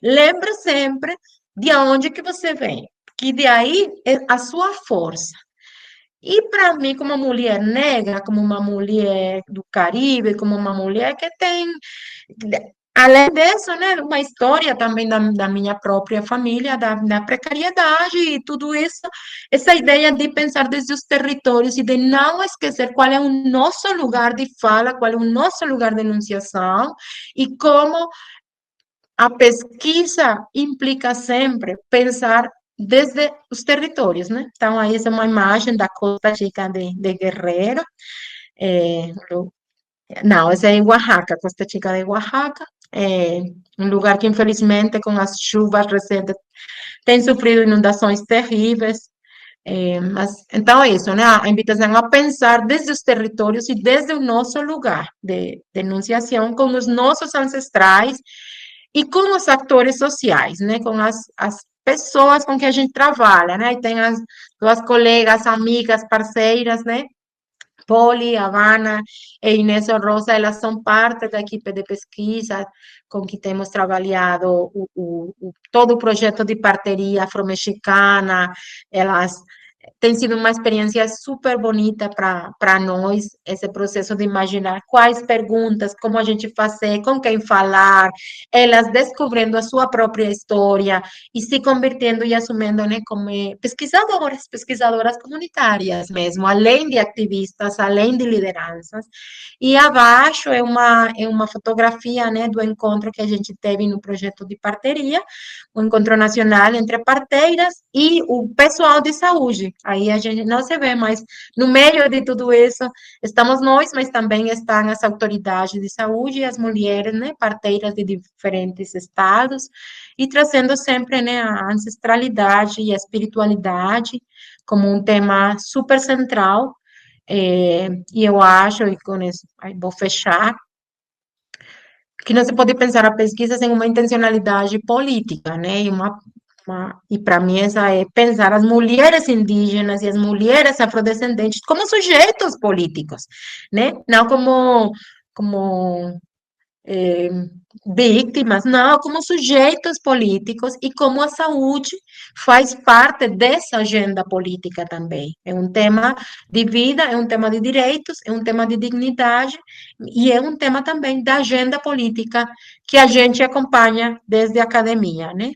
Lembre sempre de onde que você vem, que de aí é a sua força. E para mim, como uma mulher negra, como uma mulher do Caribe, como uma mulher que tem, além disso, né, uma história também da minha própria família, da precariedade e tudo isso, essa ideia de pensar desde os territórios e de não esquecer qual é o nosso lugar de fala, qual é o nosso lugar de enunciação e como a pesquisa implica sempre pensar desde os territórios, né? Então, aí essa é uma imagem da Costa Chica de Guerrero. Não, essa é em Oaxaca, Costa Chica de Oaxaca. É um lugar que, infelizmente, com as chuvas recentes, tem sofrido inundações terríveis. Mas, então, é isso, né? A invitação a pensar desde os territórios e desde o nosso lugar de enunciação, com os nossos ancestrais e com os atores sociais, né? Com as pessoas com que a gente trabalha, né? E tem as duas colegas, amigas, parceiras, né? Poli, Havana e Inés Rosa, elas são parte da equipe de pesquisa com que temos trabalhado todo o projeto de parceria afro-mexicana, elas tem sido uma experiência super bonita para nós, esse processo de imaginar quais perguntas, como a gente fazer, com quem falar, elas descobrindo a sua própria história e se convertendo e assumindo, né, como pesquisadoras comunitárias mesmo, além de ativistas, além de lideranças. E abaixo é uma fotografia, né, do encontro que a gente teve no projeto de parceria, o encontro nacional entre parteiras e o pessoal de saúde. Aí a gente não se vê, mas no meio de tudo isso estamos nós, mas também estão as autoridades de saúde e as mulheres, né, parteiras de diferentes estados, e trazendo sempre, né, a ancestralidade e a espiritualidade como um tema super central. E eu acho, e com isso aí vou fechar, que não se pode pensar a pesquisa sem uma intencionalidade política, né? E para mim essa é pensar as mulheres indígenas e as mulheres afrodescendentes como sujeitos políticos, né? Não como vítimas, não, como sujeitos políticos e como a saúde faz parte dessa agenda política também. É um tema de vida, é um tema de direitos, é um tema de dignidade e é um tema também da agenda política que a gente acompanha desde a academia, né?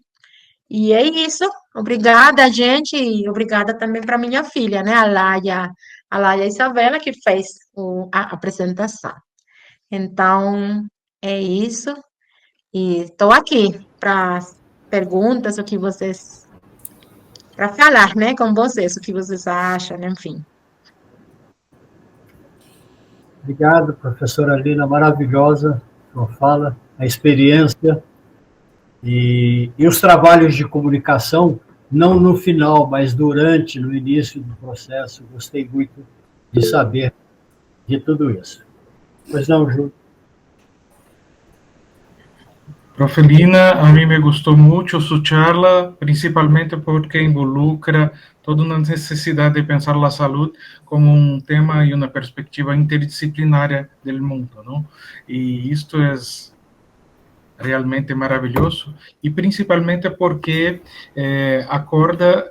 E é isso. Obrigada, gente, e obrigada também para minha filha, né, a Laia Isabela, que fez a apresentação. Então, é isso. E estou aqui para perguntas, o que vocês. Para falar, né, com vocês, o que vocês acham, enfim. Obrigado, professora Lina, maravilhosa sua fala, a experiência e os trabalhos de comunicação, não no final, mas durante, no início do processo. Gostei muito de saber de tudo isso. Pois não, Júlio? Profe Lina, a mí me gustó mucho su charla, principalmente porque involucra toda una necesidad de pensar la salud como un tema y una perspectiva interdisciplinaria del mundo, ¿no? Y esto es realmente maravilloso, y principalmente porque acorda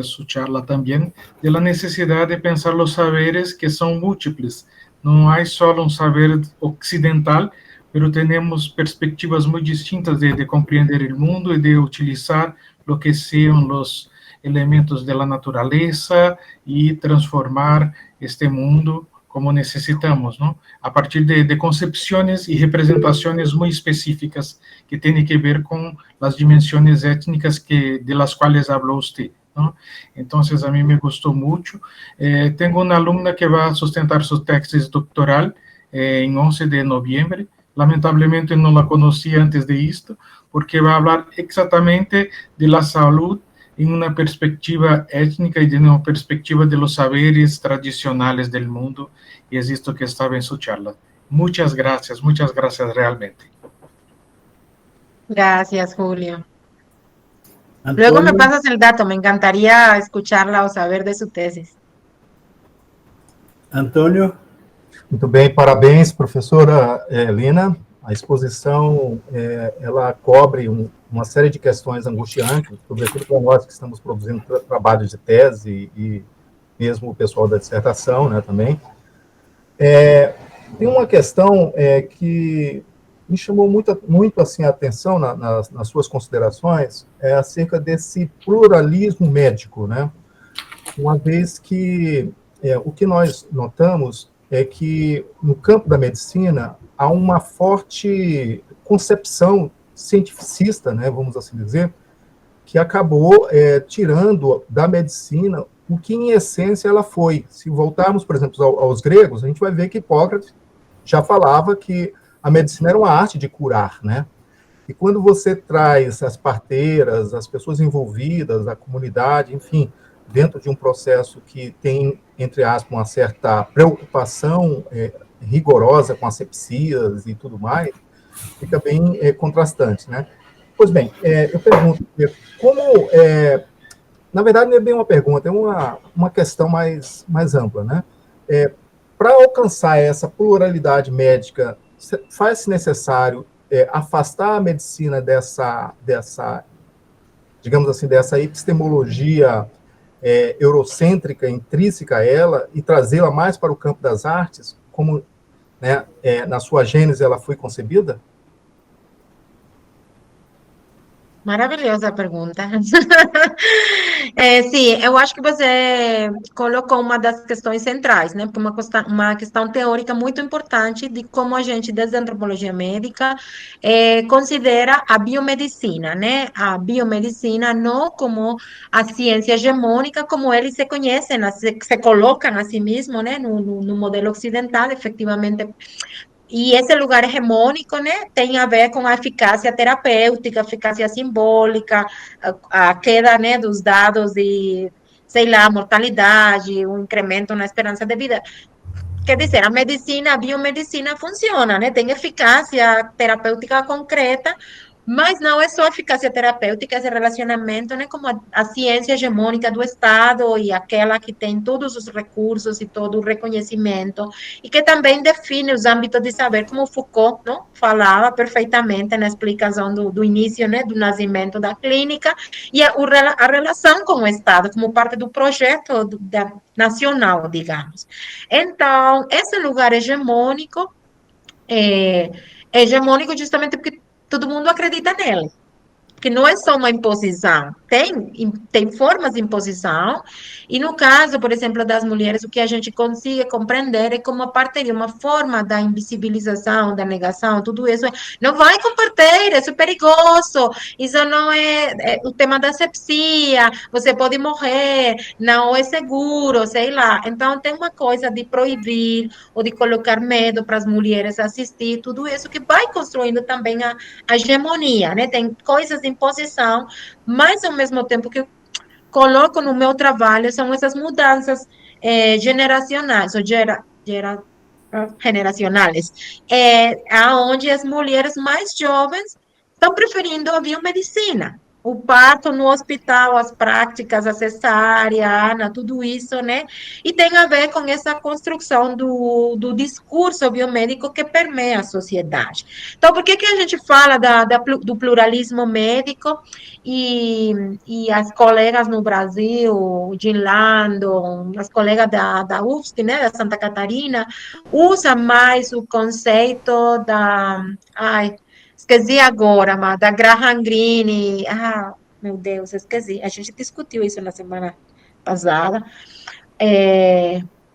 su charla también de la necesidad de pensar los saberes que son múltiples. No hay solo un saber occidental, pero tenemos perspectivas muy distintas de comprender el mundo y de utilizar lo que sean los elementos de la naturaleza y transformar este mundo como necesitamos, ¿no? A partir de concepciones y representaciones muy específicas que tienen que ver con las dimensiones étnicas de las cuales habló usted, ¿no? Entonces, a mí me gustó mucho. Tengo una alumna que va a sustentar su tesis doctoral en 11 de noviembre. Lamentablemente no la conocí antes de esto, porque va a hablar exactamente de la salud en una perspectiva étnica y de una perspectiva de los saberes tradicionales del mundo, y es esto que estaba en su charla. Muchas gracias realmente. Gracias, Julio. Antônio, Luego me pasas el dato, me encantaría escucharla o saber de su tesis. Antônio? Muito bem, parabéns, professora Lina. A exposição, ela cobre uma série de questões angustiantes, sobretudo para nós que estamos produzindo trabalhos de tese e mesmo o pessoal da dissertação, né, também. Tem uma questão que me chamou muito assim, a atenção nas suas considerações, acerca desse pluralismo médico, né? Uma vez que o que nós notamos é que no campo da medicina há uma forte concepção cientificista, né, vamos assim dizer, que acabou tirando da medicina o que, em essência, ela foi. Se voltarmos, por exemplo, aos gregos, a gente vai ver que Hipócrates já falava que a medicina era uma arte de curar, né? E quando você traz as parteiras, as pessoas envolvidas, a comunidade, enfim, dentro de um processo que tem, entre aspas, uma certa preocupação rigorosa com asepsias e tudo mais, fica bem contrastante, né? Pois bem, eu pergunto, como... na verdade, não é bem uma pergunta, é uma questão mais ampla, né? Para alcançar essa pluralidade médica, faz-se necessário afastar a medicina dessa, digamos assim, dessa epistemologia eurocêntrica, intrínseca a ela, e trazê-la mais para o campo das artes, como, né, na sua gênese ela foi concebida? Maravilhosa a pergunta. Sim, eu acho que você colocou uma das questões centrais, né? Porque uma questão teórica muito importante de como a gente, desde a antropologia médica, considera a biomedicina, né? A biomedicina não como a ciência hegemônica, como eles se conhecem, se colocam a si mesmos, né? No modelo ocidental, efetivamente. E esse lugar hegemônico, né, tem a ver com a eficácia terapêutica, a eficácia simbólica, a queda, né, dos dados de, sei lá, mortalidade, o incremento na esperança de vida. Quer dizer, a medicina, a biomedicina funciona, né? Tem eficácia terapêutica concreta, mas não é só eficácia terapêutica, esse relacionamento, né? Como a ciência hegemônica do Estado e aquela que tem todos os recursos e todo o reconhecimento, e que também define os âmbitos de saber, como Foucault, não? Falava perfeitamente na explicação do início, né? Do nascimento da clínica, e a relação com o Estado, como parte do projeto nacional, digamos. Então, esse lugar hegemônico é hegemônico justamente porque todo mundo acredita nele. Que não é só uma imposição, tem formas de imposição, e no caso, por exemplo, das mulheres, o que a gente consegue compreender é como a parteira, uma forma da invisibilização, da negação, tudo isso, não vai com parteira, isso é perigoso, isso não é o tema da asepsia, você pode morrer, não é seguro, sei lá. Então, tem uma coisa de proibir, ou de colocar medo para as mulheres assistir, tudo isso que vai construindo também a hegemonia, né? Tem coisas de imposição, mas ao mesmo tempo que eu coloco no meu trabalho são essas mudanças generacionais, ou generacionais, aonde as mulheres mais jovens estão preferindo a biomedicina. O parto no hospital, as práticas, a cesárea, a Ana, tudo isso, né? E tem a ver com essa construção do discurso biomédico que permeia a sociedade. Então, por que a gente fala do pluralismo médico e as colegas no Brasil, o Jean Landon, as colegas da UFSC, né, da Santa Catarina, usam mais o conceito esqueci agora, mas da Graham Greene. Meu Deus, esqueci. A gente discutiu isso na semana passada.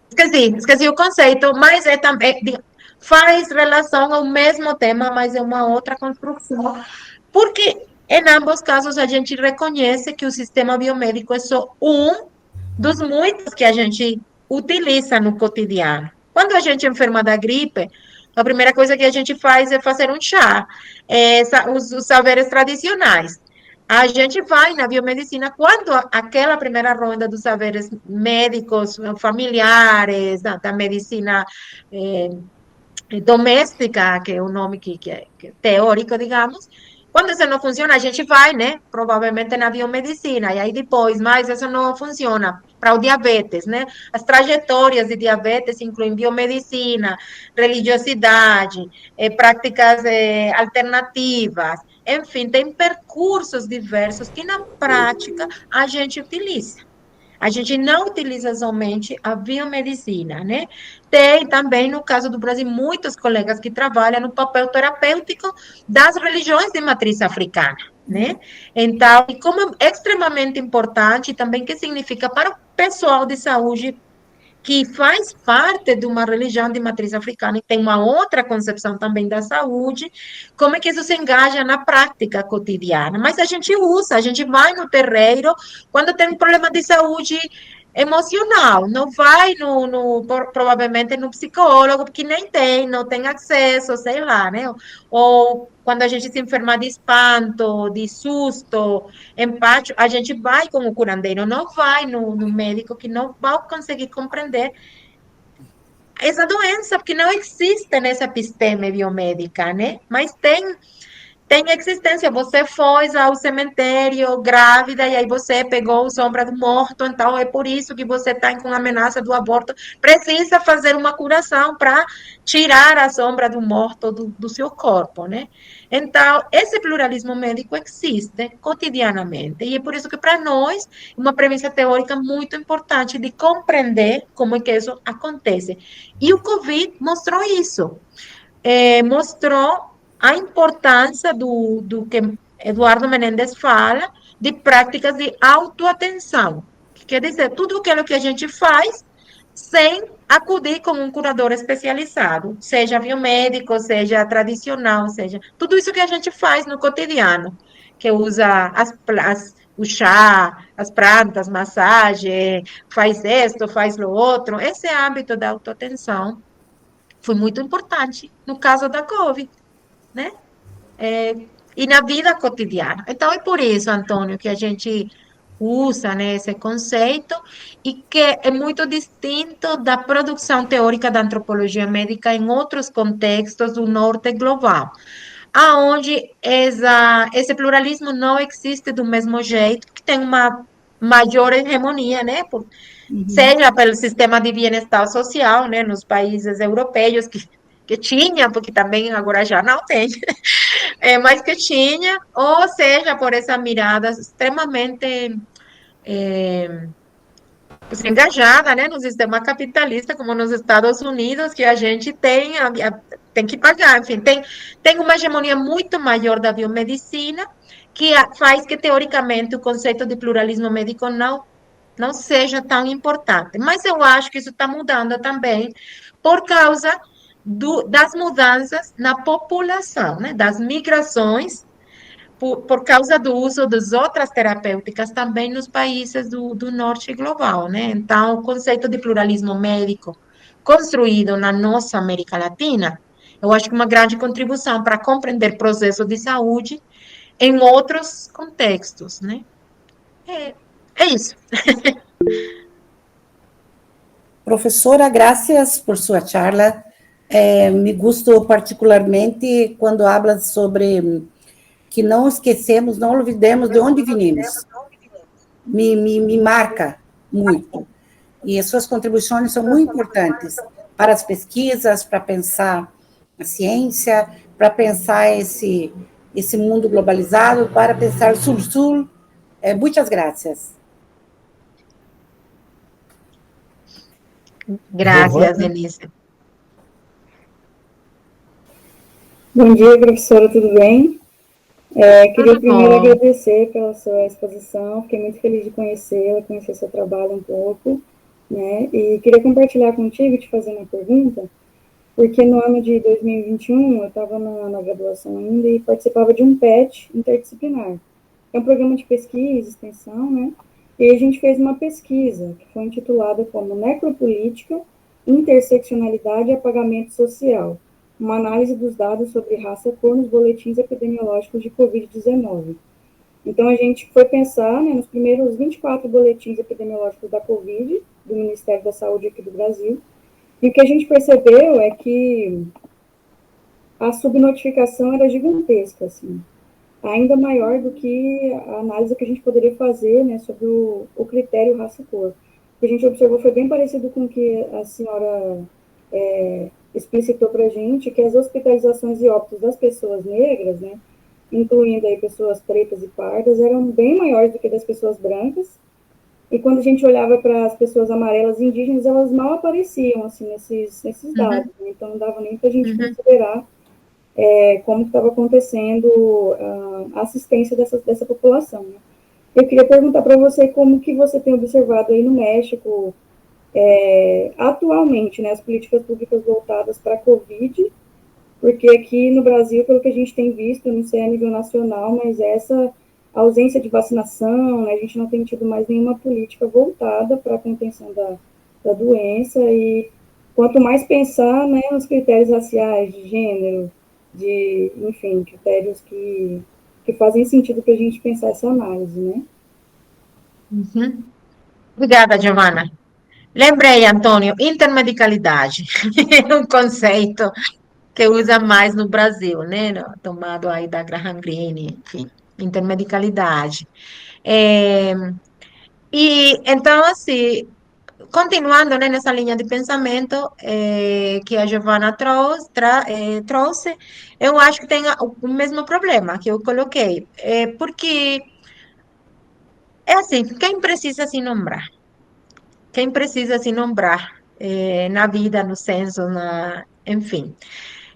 Esqueci o conceito, mas também faz relação ao mesmo tema, mas é uma outra construção. Porque em ambos casos a gente reconhece que o sistema biomédico é só um dos muitos que a gente utiliza no cotidiano. Quando a gente enferma da gripe, a primeira coisa que a gente faz é fazer um chá, os saberes tradicionais. A gente vai na biomedicina quando aquela primeira ronda dos saberes médicos, familiares, da medicina doméstica, que é o nome que é teórico, digamos. Quando isso não funciona, a gente vai, né? Provavelmente na biomedicina, e aí depois, mas isso não funciona para o diabetes, né? As trajetórias de diabetes incluem biomedicina, religiosidade, práticas alternativas, enfim, tem percursos diversos que na prática a gente utiliza. A gente não utiliza somente a biomedicina, né? Tem também, no caso do Brasil, muitos colegas que trabalham no papel terapêutico das religiões de matriz africana, né? Então, e como é extremamente importante também, que significa para o pessoal de saúde que faz parte de uma religião de matriz africana e tem uma outra concepção também da saúde, como é que isso se engaja na prática cotidiana. Mas a gente usa, a gente vai no terreiro quando tem um problema de saúde emocional, não vai provavelmente no psicólogo, porque nem tem, não tem acesso, sei lá, né? Ou quando a gente se enferma de espanto, de susto, empate, a gente vai com o curandeiro, não vai no médico que não vai conseguir compreender essa doença, porque não existe nessa episteme biomédica, né? Mas tem existência. Você foi ao cemitério grávida e aí você pegou o sombra do morto, então é por isso que você está com ameaça do aborto. Precisa fazer uma curação para tirar a sombra do morto do seu corpo, né? Então, esse pluralismo médico existe cotidianamente e é por isso que para nós uma premissa teórica muito importante de compreender como é que isso acontece. E o Covid mostrou isso. Mostrou a importância do que Eduardo Menendez fala, de práticas de autoatenção. Quer dizer, tudo aquilo que a gente faz sem acudir com um curador especializado, seja biomédico, seja tradicional, seja tudo isso que a gente faz no cotidiano, que usa o chá, as plantas, massagem, faz isto, faz o outro. Esse hábito da autoatenção foi muito importante no caso da COVID, né? E na vida cotidiana. Então, é por isso, Antônio, que a gente usa, né, esse conceito e que é muito distinto da produção teórica da antropologia médica em outros contextos do norte global, aonde esse pluralismo não existe do mesmo jeito, que tem uma maior hegemonia, né, seja pelo sistema de bem-estar social, né, nos países europeus que tinha, porque também agora já não tem, mas que tinha, ou seja, por essa mirada extremamente pues, engajada, né, no sistema capitalista, como nos Estados Unidos, que a gente tem que pagar, enfim, tem uma hegemonia muito maior da biomedicina, que faz que, teoricamente, o conceito de pluralismo médico não seja tão importante. Mas eu acho que isso está mudando também por causa das mudanças na população, né? Das migrações, por causa do uso das outras terapêuticas também nos países do norte global, né? Então, o conceito de pluralismo médico construído na nossa América Latina, eu acho que uma grande contribuição para compreender processos de saúde em outros contextos, né? É isso. Professora, graças por sua charla. Me gostou particularmente quando habla sobre que não esquecemos, não olvidemos de onde vinimos. Me marca muito. E as suas contribuições são muito importantes para as pesquisas, para pensar a ciência, para pensar esse mundo globalizado, para pensar sul-sul. Muitas graças. Graças, Denise. Bom dia, professora, tudo bem? Queria primeiro agradecer pela sua exposição, fiquei muito feliz de conhecê-la, conhecer seu trabalho um pouco, né? E queria compartilhar contigo e te fazer uma pergunta, porque no ano de 2021 eu estava na graduação ainda e participava de um PET interdisciplinar. É um programa de pesquisa, extensão, né? E a gente fez uma pesquisa que foi intitulada como Necropolítica, Interseccionalidade e Apagamento Social, uma análise dos dados sobre raça e cor nos boletins epidemiológicos de Covid-19. Então, a gente foi pensar, né, nos primeiros 24 boletins epidemiológicos da Covid, do Ministério da Saúde aqui do Brasil, e o que a gente percebeu é que a subnotificação era gigantesca, assim, ainda maior do que a análise que a gente poderia fazer, né, sobre o critério raça e cor. O que a gente observou foi bem parecido com o que a senhora explicitou para a gente, que as hospitalizações e óbitos das pessoas negras, né, incluindo aí pessoas pretas e pardas, eram bem maiores do que das pessoas brancas, e quando a gente olhava para as pessoas amarelas indígenas, elas mal apareciam, assim, nesses dados, né? Então não dava nem para a gente considerar como estava acontecendo a assistência dessa população, né? Eu queria perguntar para você como que você tem observado aí no México, atualmente, né, as políticas públicas voltadas para a Covid, porque aqui no Brasil, pelo que a gente tem visto, não sei a nível nacional, mas essa ausência de vacinação, né, a gente não tem tido mais nenhuma política voltada para a contenção da doença, e quanto mais pensar, né, nos critérios raciais, de gênero, enfim, critérios que fazem sentido para a gente pensar essa análise, né? Obrigada, Giovana. Lembrei, Antônio, intermedicalidade, é um conceito que usa mais no Brasil, né? Tomado aí da Graham Greene, enfim, intermedicalidade. E então, assim, continuando, né, nessa linha de pensamento que a Giovana trouxe, eu acho que tem o mesmo problema que eu coloquei, porque é assim, quem precisa se nombrar? Quem precisa se nombrar na vida, no censo, enfim.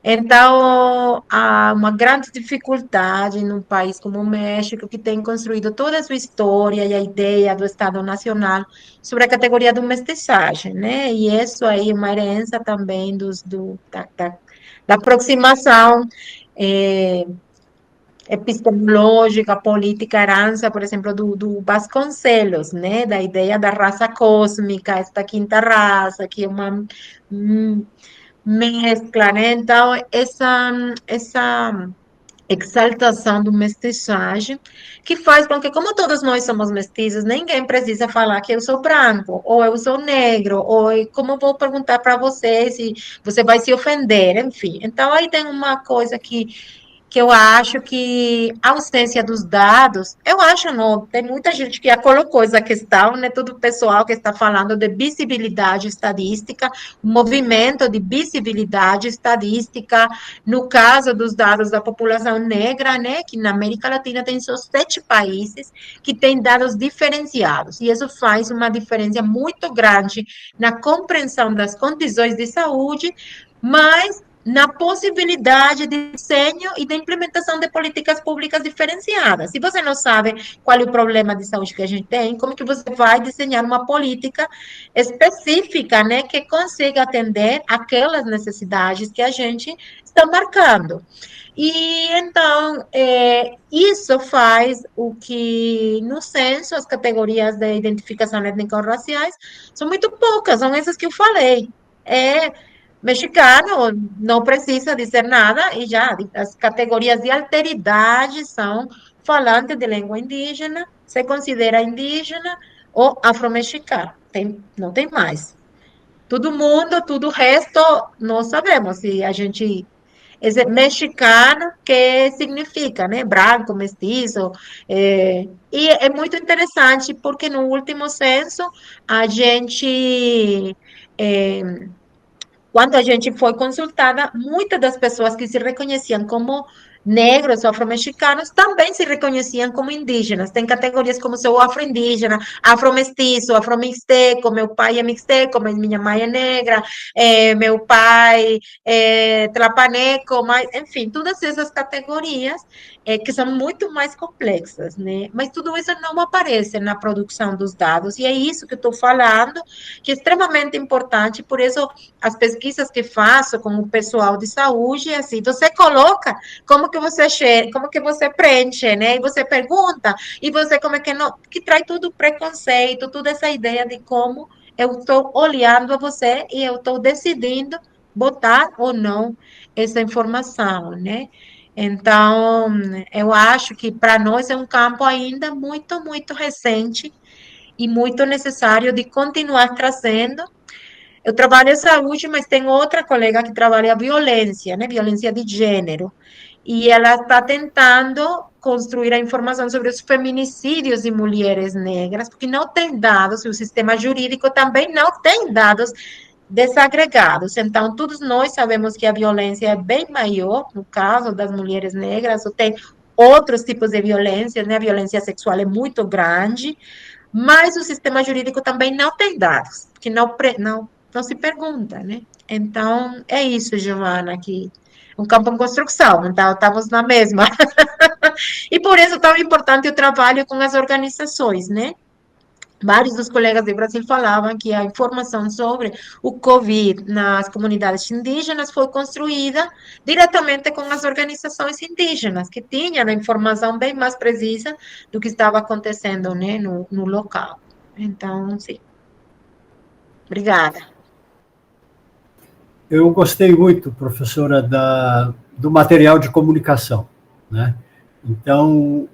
Então, há uma grande dificuldade num país como o México, que tem construído toda a sua história e a ideia do Estado Nacional sobre a categoria de mestiçagem, né? E isso aí é uma herança também da aproximação eh, epistemológica, política, herança, por exemplo, do Vasconcelos, né? Da ideia da raça cósmica, esta quinta raça, que é uma mescla, né? Então, essa exaltação do mestiçagem, que faz com que, como todos nós somos mestiços, ninguém precisa falar que eu sou branco, ou eu sou negro, ou como eu vou perguntar para você se você vai se ofender, enfim. Então, aí tem uma coisa que eu acho que a ausência dos dados, eu acho não, tem muita gente que já colocou essa questão, né, todo o pessoal que está falando de visibilidade estadística, movimento de visibilidade estadística, no caso dos dados da população negra, né, que na América Latina tem só 7 países que têm dados diferenciados, e isso faz uma diferença muito grande na compreensão das condições de saúde, mas na possibilidade de desenho e de implementação de políticas públicas diferenciadas. Se você não sabe qual é o problema de saúde que a gente tem, como que você vai desenhar uma política específica, né, que consiga atender aquelas necessidades que a gente está marcando? E então, isso faz o que no censo, as categorias de identificação étnico-raciais são muito poucas, são essas que eu falei. Mexicano não precisa dizer nada e já as categorias de alteridade são falante de língua indígena, se considera indígena ou afro-mexicano. Não tem mais. Todo mundo, tudo o resto, não sabemos se a gente é mexicano, que significa, né? Branco, mestiço. E é muito interessante porque no último censo a gente quando a gente foi consultada, muitas das pessoas que se reconheciam como negros ou afro-mexicanos também se reconheciam como indígenas. Tem categorias como sou afro-indígena, afro-mestiço, afro-mixteco, meu pai é mixteco, mas minha mãe é negra, meu pai é tlapaneco, mas, enfim, todas essas categorias que são muito mais complexas, né? Mas tudo isso não aparece na produção dos dados, e é isso que eu estou falando, que é extremamente importante, por isso as pesquisas que faço com o pessoal de saúde, assim, você coloca como que você preenche, né? E você pergunta, e você como é que não, que traz tudo preconceito, toda essa ideia de como eu estou olhando a você e eu estou decidindo botar ou não essa informação, né? Então, eu acho que para nós é um campo ainda muito, muito recente e muito necessário de continuar trazendo. Eu trabalho em saúde, mas tem outra colega que trabalha violência, né? Violência de gênero. E ela está tentando construir a informação sobre os feminicídios de mulheres negras, porque não tem dados, e o sistema jurídico também não tem dados desagregados. Então, todos nós sabemos que a violência é bem maior no caso das mulheres negras, ou tem outros tipos de violência, né? A violência sexual é muito grande, mas o sistema jurídico também não tem dados, que não se pergunta, né? Então, é isso, Giovana, que um campo em construção, então estamos na mesma. E por isso é tão importante o trabalho com as organizações, né? Vários dos colegas do Brasil falavam que a informação sobre o Covid nas comunidades indígenas foi construída diretamente com as organizações indígenas, que tinham a informação bem mais precisa do que estava acontecendo, né, no local. Então, sim. Obrigada. Eu gostei muito, professora, do material de comunicação, né? Então,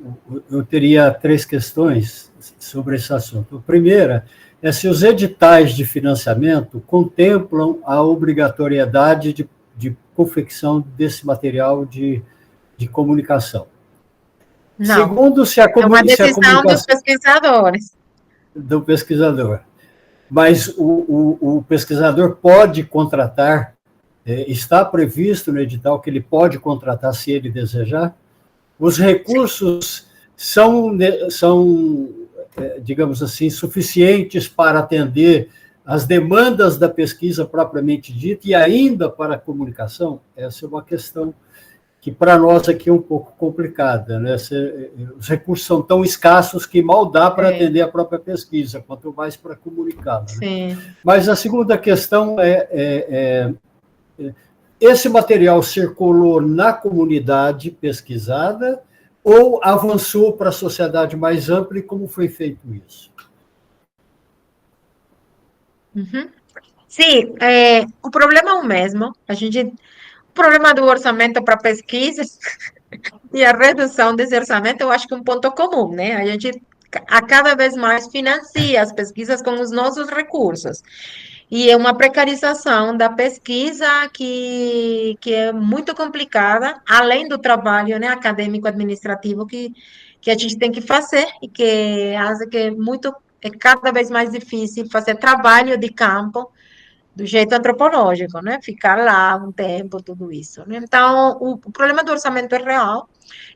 eu teria 3 questões sobre esse assunto. A primeira é se os editais de financiamento contemplam a obrigatoriedade de confecção desse material de comunicação. Não. Segundo, se a É uma decisão comunicação dos pesquisadores. do pesquisador. Mas o pesquisador pode contratar, está previsto no edital que ele pode contratar se ele desejar. Os recursos são, digamos assim, suficientes para atender as demandas da pesquisa propriamente dita e ainda para a comunicação? Essa é uma questão que para nós aqui é um pouco complicada, né? Os recursos são tão escassos que mal dá para atender a própria pesquisa, quanto mais para comunicá-la. Né? Sim. Mas a segunda questão esse material circulou na comunidade pesquisada ou avançou para a sociedade mais ampla e como foi feito isso? Uhum. Sim, o problema é o mesmo. O problema do orçamento para pesquisas e a redução desse orçamento, eu acho que é um ponto comum, né? A gente a cada vez mais financia as pesquisas com os nossos recursos. E é uma precarização da pesquisa que é muito complicada, além do trabalho, né, acadêmico-administrativo que a gente tem que fazer e que hace que é cada vez mais difícil fazer trabalho de campo do jeito antropológico, né? Ficar lá um tempo, tudo isso. Né? Então, o problema do orçamento é real.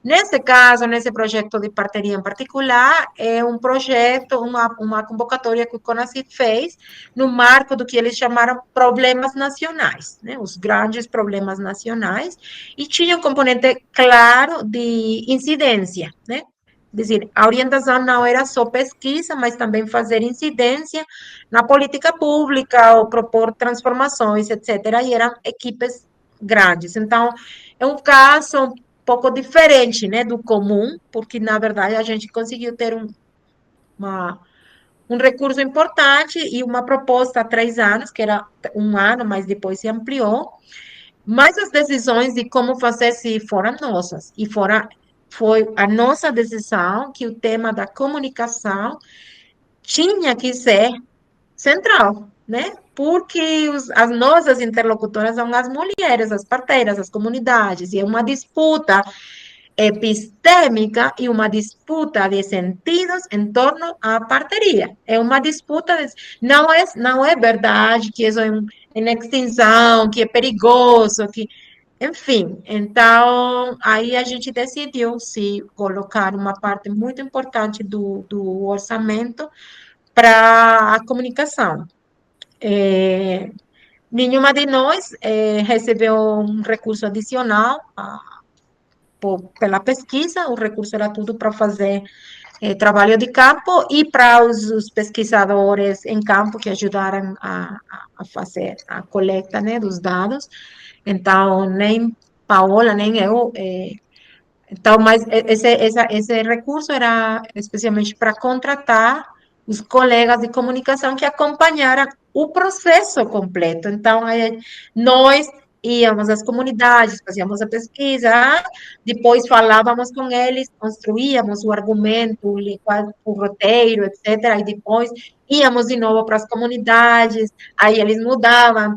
Nesse caso, nesse projeto de parceria em particular, é um projeto, uma convocatória que o CONACYT fez no marco do que eles chamaram problemas nacionais, né? Os grandes problemas nacionais, e tinha um componente claro de incidência, né? Quer dizer, a orientação não era só pesquisa, mas também fazer incidência na política pública ou propor transformações, etc. E eram equipes grandes. Então, é um caso um pouco diferente, né, do comum, porque, na verdade, a gente conseguiu ter um recurso importante e uma proposta há 3 anos, que era 1 ano, mas depois se ampliou. Mas as decisões de como fazer se foram nossas, e foi a nossa decisão que o tema da comunicação tinha que ser central, né? Porque as nossas interlocutoras são as mulheres, as parteiras, as comunidades, e é uma disputa epistêmica e uma disputa de sentidos em torno à parteria. É uma disputa, não é verdade que isso é em extinção, que é perigoso, que enfim, então, aí a gente decidiu se colocar uma parte muito importante do orçamento para a comunicação. Nenhuma de nós recebeu um recurso adicional pela pesquisa, o recurso era tudo para fazer trabalho de campo e para os pesquisadores em campo que ajudaram a fazer a coleta, né, dos dados. Então, nem Paola, nem eu. Então, mas esse recurso era especialmente para contratar os colegas de comunicação que acompanharam o processo completo. Então, nós íamos às comunidades, fazíamos a pesquisa, depois falávamos com eles, construíamos o argumento, o roteiro, etc. E depois íamos de novo para as comunidades, aí eles mudavam,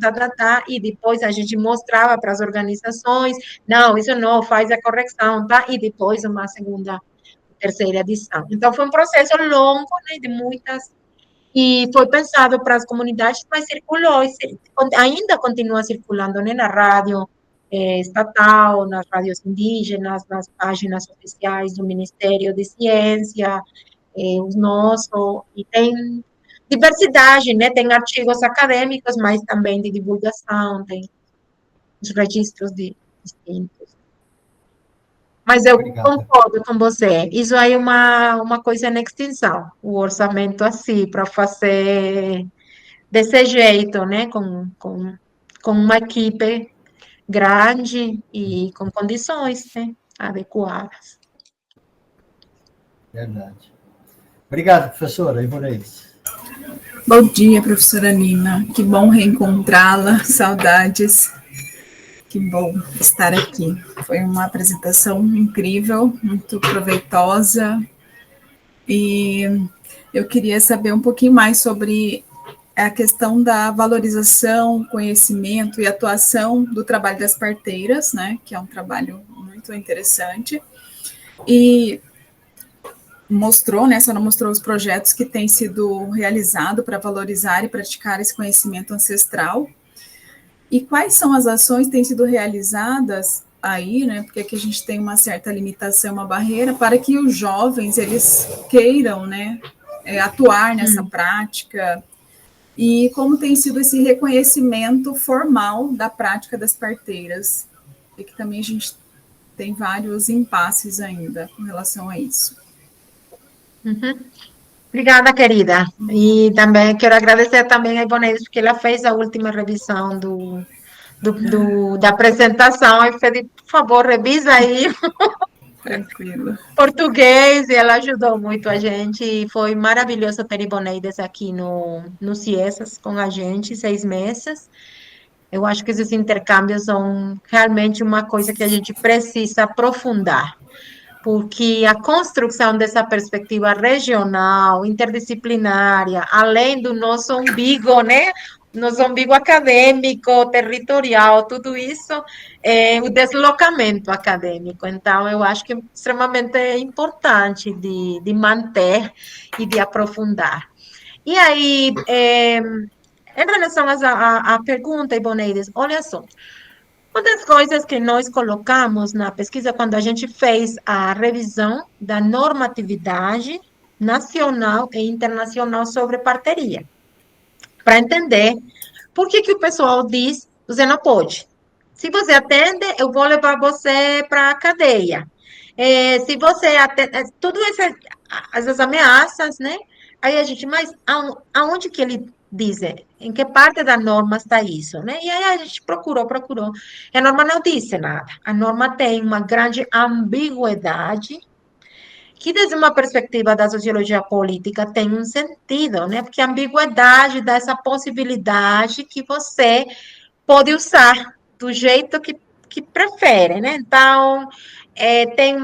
e depois a gente mostrava para as organizações, não, isso não, faz a correção, tá? E depois uma segunda, terceira edição. Então, foi um processo longo, né, de muitas, e foi pensado para as comunidades, mas circulou, ainda continua circulando, né, na rádio estatal, nas rádios indígenas, nas páginas oficiais do Ministério de Ciência, os nossos, e tem diversidade, né? Tem artigos acadêmicos, mas também de divulgação, tem os registros de distintos. Mas eu Obrigado. concordo com você. Isso aí é uma coisa em extinção. O orçamento assim, para fazer desse jeito, né? Com uma equipe grande e com condições, né? Adequadas. Verdade. Obrigado, professora Ivoneide. Bom dia, professora Nina. Que bom reencontrá-la. Saudades. Que bom estar aqui. Foi uma apresentação incrível, muito proveitosa. E eu queria saber um pouquinho mais sobre a questão da valorização, conhecimento e atuação do trabalho das parteiras, né? Que é um trabalho muito interessante. E mostrou, né, só não mostrou os projetos que têm sido realizados para valorizar e praticar esse conhecimento ancestral. E quais são as ações que têm sido realizadas aí, né, porque aqui a gente tem uma certa limitação, uma barreira, para que os jovens, eles queiram, né, atuar nessa prática, e como tem sido esse reconhecimento formal da prática das parteiras, e que também a gente tem vários impasses ainda com relação a isso. Obrigada, querida. E também quero agradecer também a Ivoneide, porque ela fez a última revisão da apresentação. E pedi, por favor, revisa aí Tranquilo. português, e ela ajudou muito a gente. E foi maravilhoso ter Ivoneide aqui no CIESAS com a gente, 6 meses. Eu acho que esses intercâmbios são realmente uma coisa que a gente precisa aprofundar, porque a construção dessa perspectiva regional, interdisciplinária, além do nosso umbigo, né? Nosso umbigo acadêmico, territorial, tudo isso, o deslocamento acadêmico. Então, eu acho que é extremamente importante de manter e de aprofundar. E aí, em relação à pergunta, Iboneides, olha só, uma das coisas que nós colocamos na pesquisa, quando a gente fez a revisão da normatividade nacional e internacional sobre parteria, para entender por que o pessoal diz, você não pode. Se você atende, eu vou levar você para a cadeia. Se você atende, tudo essas ameaças, né? Aí a gente, mas aonde que ele diz? Em que parte da norma está isso, né? E aí a gente procurou. E a norma não diz nada. A norma tem uma grande ambiguidade, que desde uma perspectiva da sociologia política tem um sentido, né? Porque a ambiguidade dá essa possibilidade que você pode usar do jeito que prefere, né? Então, tem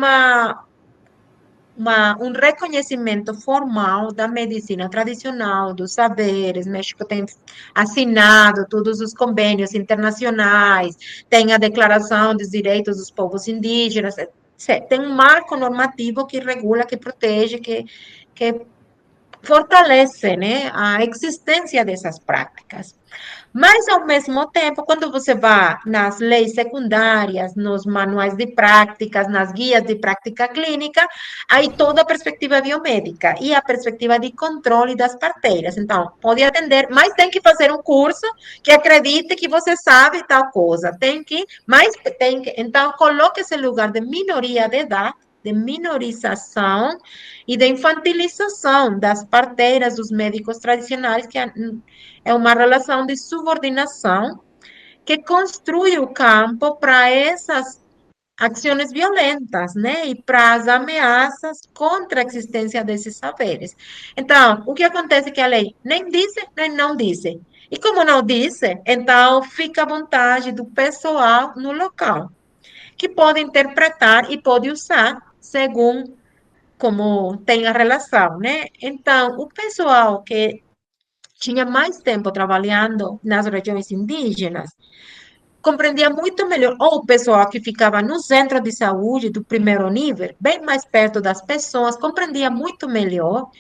um reconhecimento formal da medicina tradicional, dos saberes. México tem assinado todos os convênios internacionais, tem a Declaração dos Direitos dos Povos Indígenas, tem um marco normativo que regula, que protege, que fortalece, né, a existência dessas práticas. Mas, ao mesmo tempo, quando você vai nas leis secundárias, nos manuais de práticas, nas guias de prática clínica, aí toda a perspectiva biomédica e a perspectiva de controle das parteiras. Então, pode atender, mas tem que fazer um curso que acredite que você sabe tal coisa. Então, coloque esse lugar de minoria de idade, de minorização e de infantilização das parteiras, dos médicos tradicionais, que é uma relação de subordinação que construi o campo para essas ações violentas, né? E para as ameaças contra a existência desses saberes. Então, o que acontece é que a lei nem diz, nem não diz. E como não diz, então fica à vontade do pessoal no local, que pode interpretar e pode usar segundo como tem a relação, né? Então, o pessoal que tinha mais tempo trabalhando nas regiões indígenas compreendia muito melhor, ou o pessoal que ficava no centro de saúde do primeiro nível, bem mais perto das pessoas, compreendia muito melhor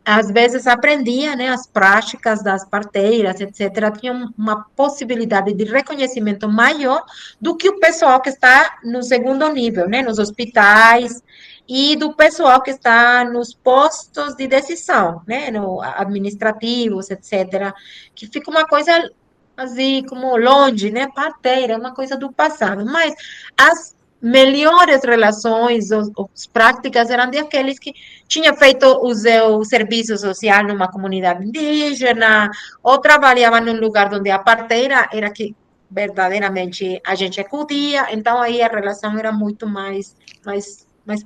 às vezes aprendia, né, as práticas das parteiras, etc., tinha uma possibilidade de reconhecimento maior do que o pessoal que está no segundo nível, né, nos hospitais, e do pessoal que está nos postos de decisão, né, no administrativos, etc., que fica uma coisa assim, como longe, né, parteira, é uma coisa do passado, mas as melhores relações, as práticas eram daqueles que tinha feito o seu serviço social numa comunidade indígena, ou trabalhava num lugar onde a parteira era que verdadeiramente a gente acudia, então aí a relação era muito mais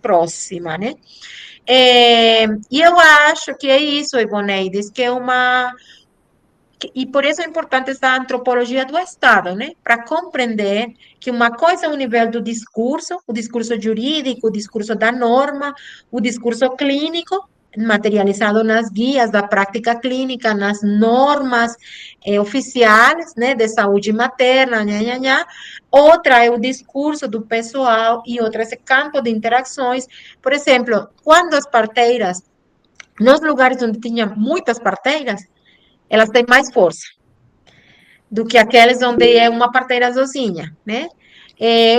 próxima, né? E eu acho que é isso, Ivoneide, que é uma e por isso é importante essa antropologia do Estado, né? Para compreender que uma coisa é o nível do discurso, o discurso jurídico, o discurso da norma, o discurso clínico, materializado nas guias da prática clínica, nas normas oficiais, né, de saúde materna, nha, nha, nha. Outra é o discurso do pessoal e outra é esse campo de interações. Por exemplo, quando as parteiras, nos lugares onde tinha muitas parteiras, elas têm mais força do que aqueles onde é uma parteira sozinha, né?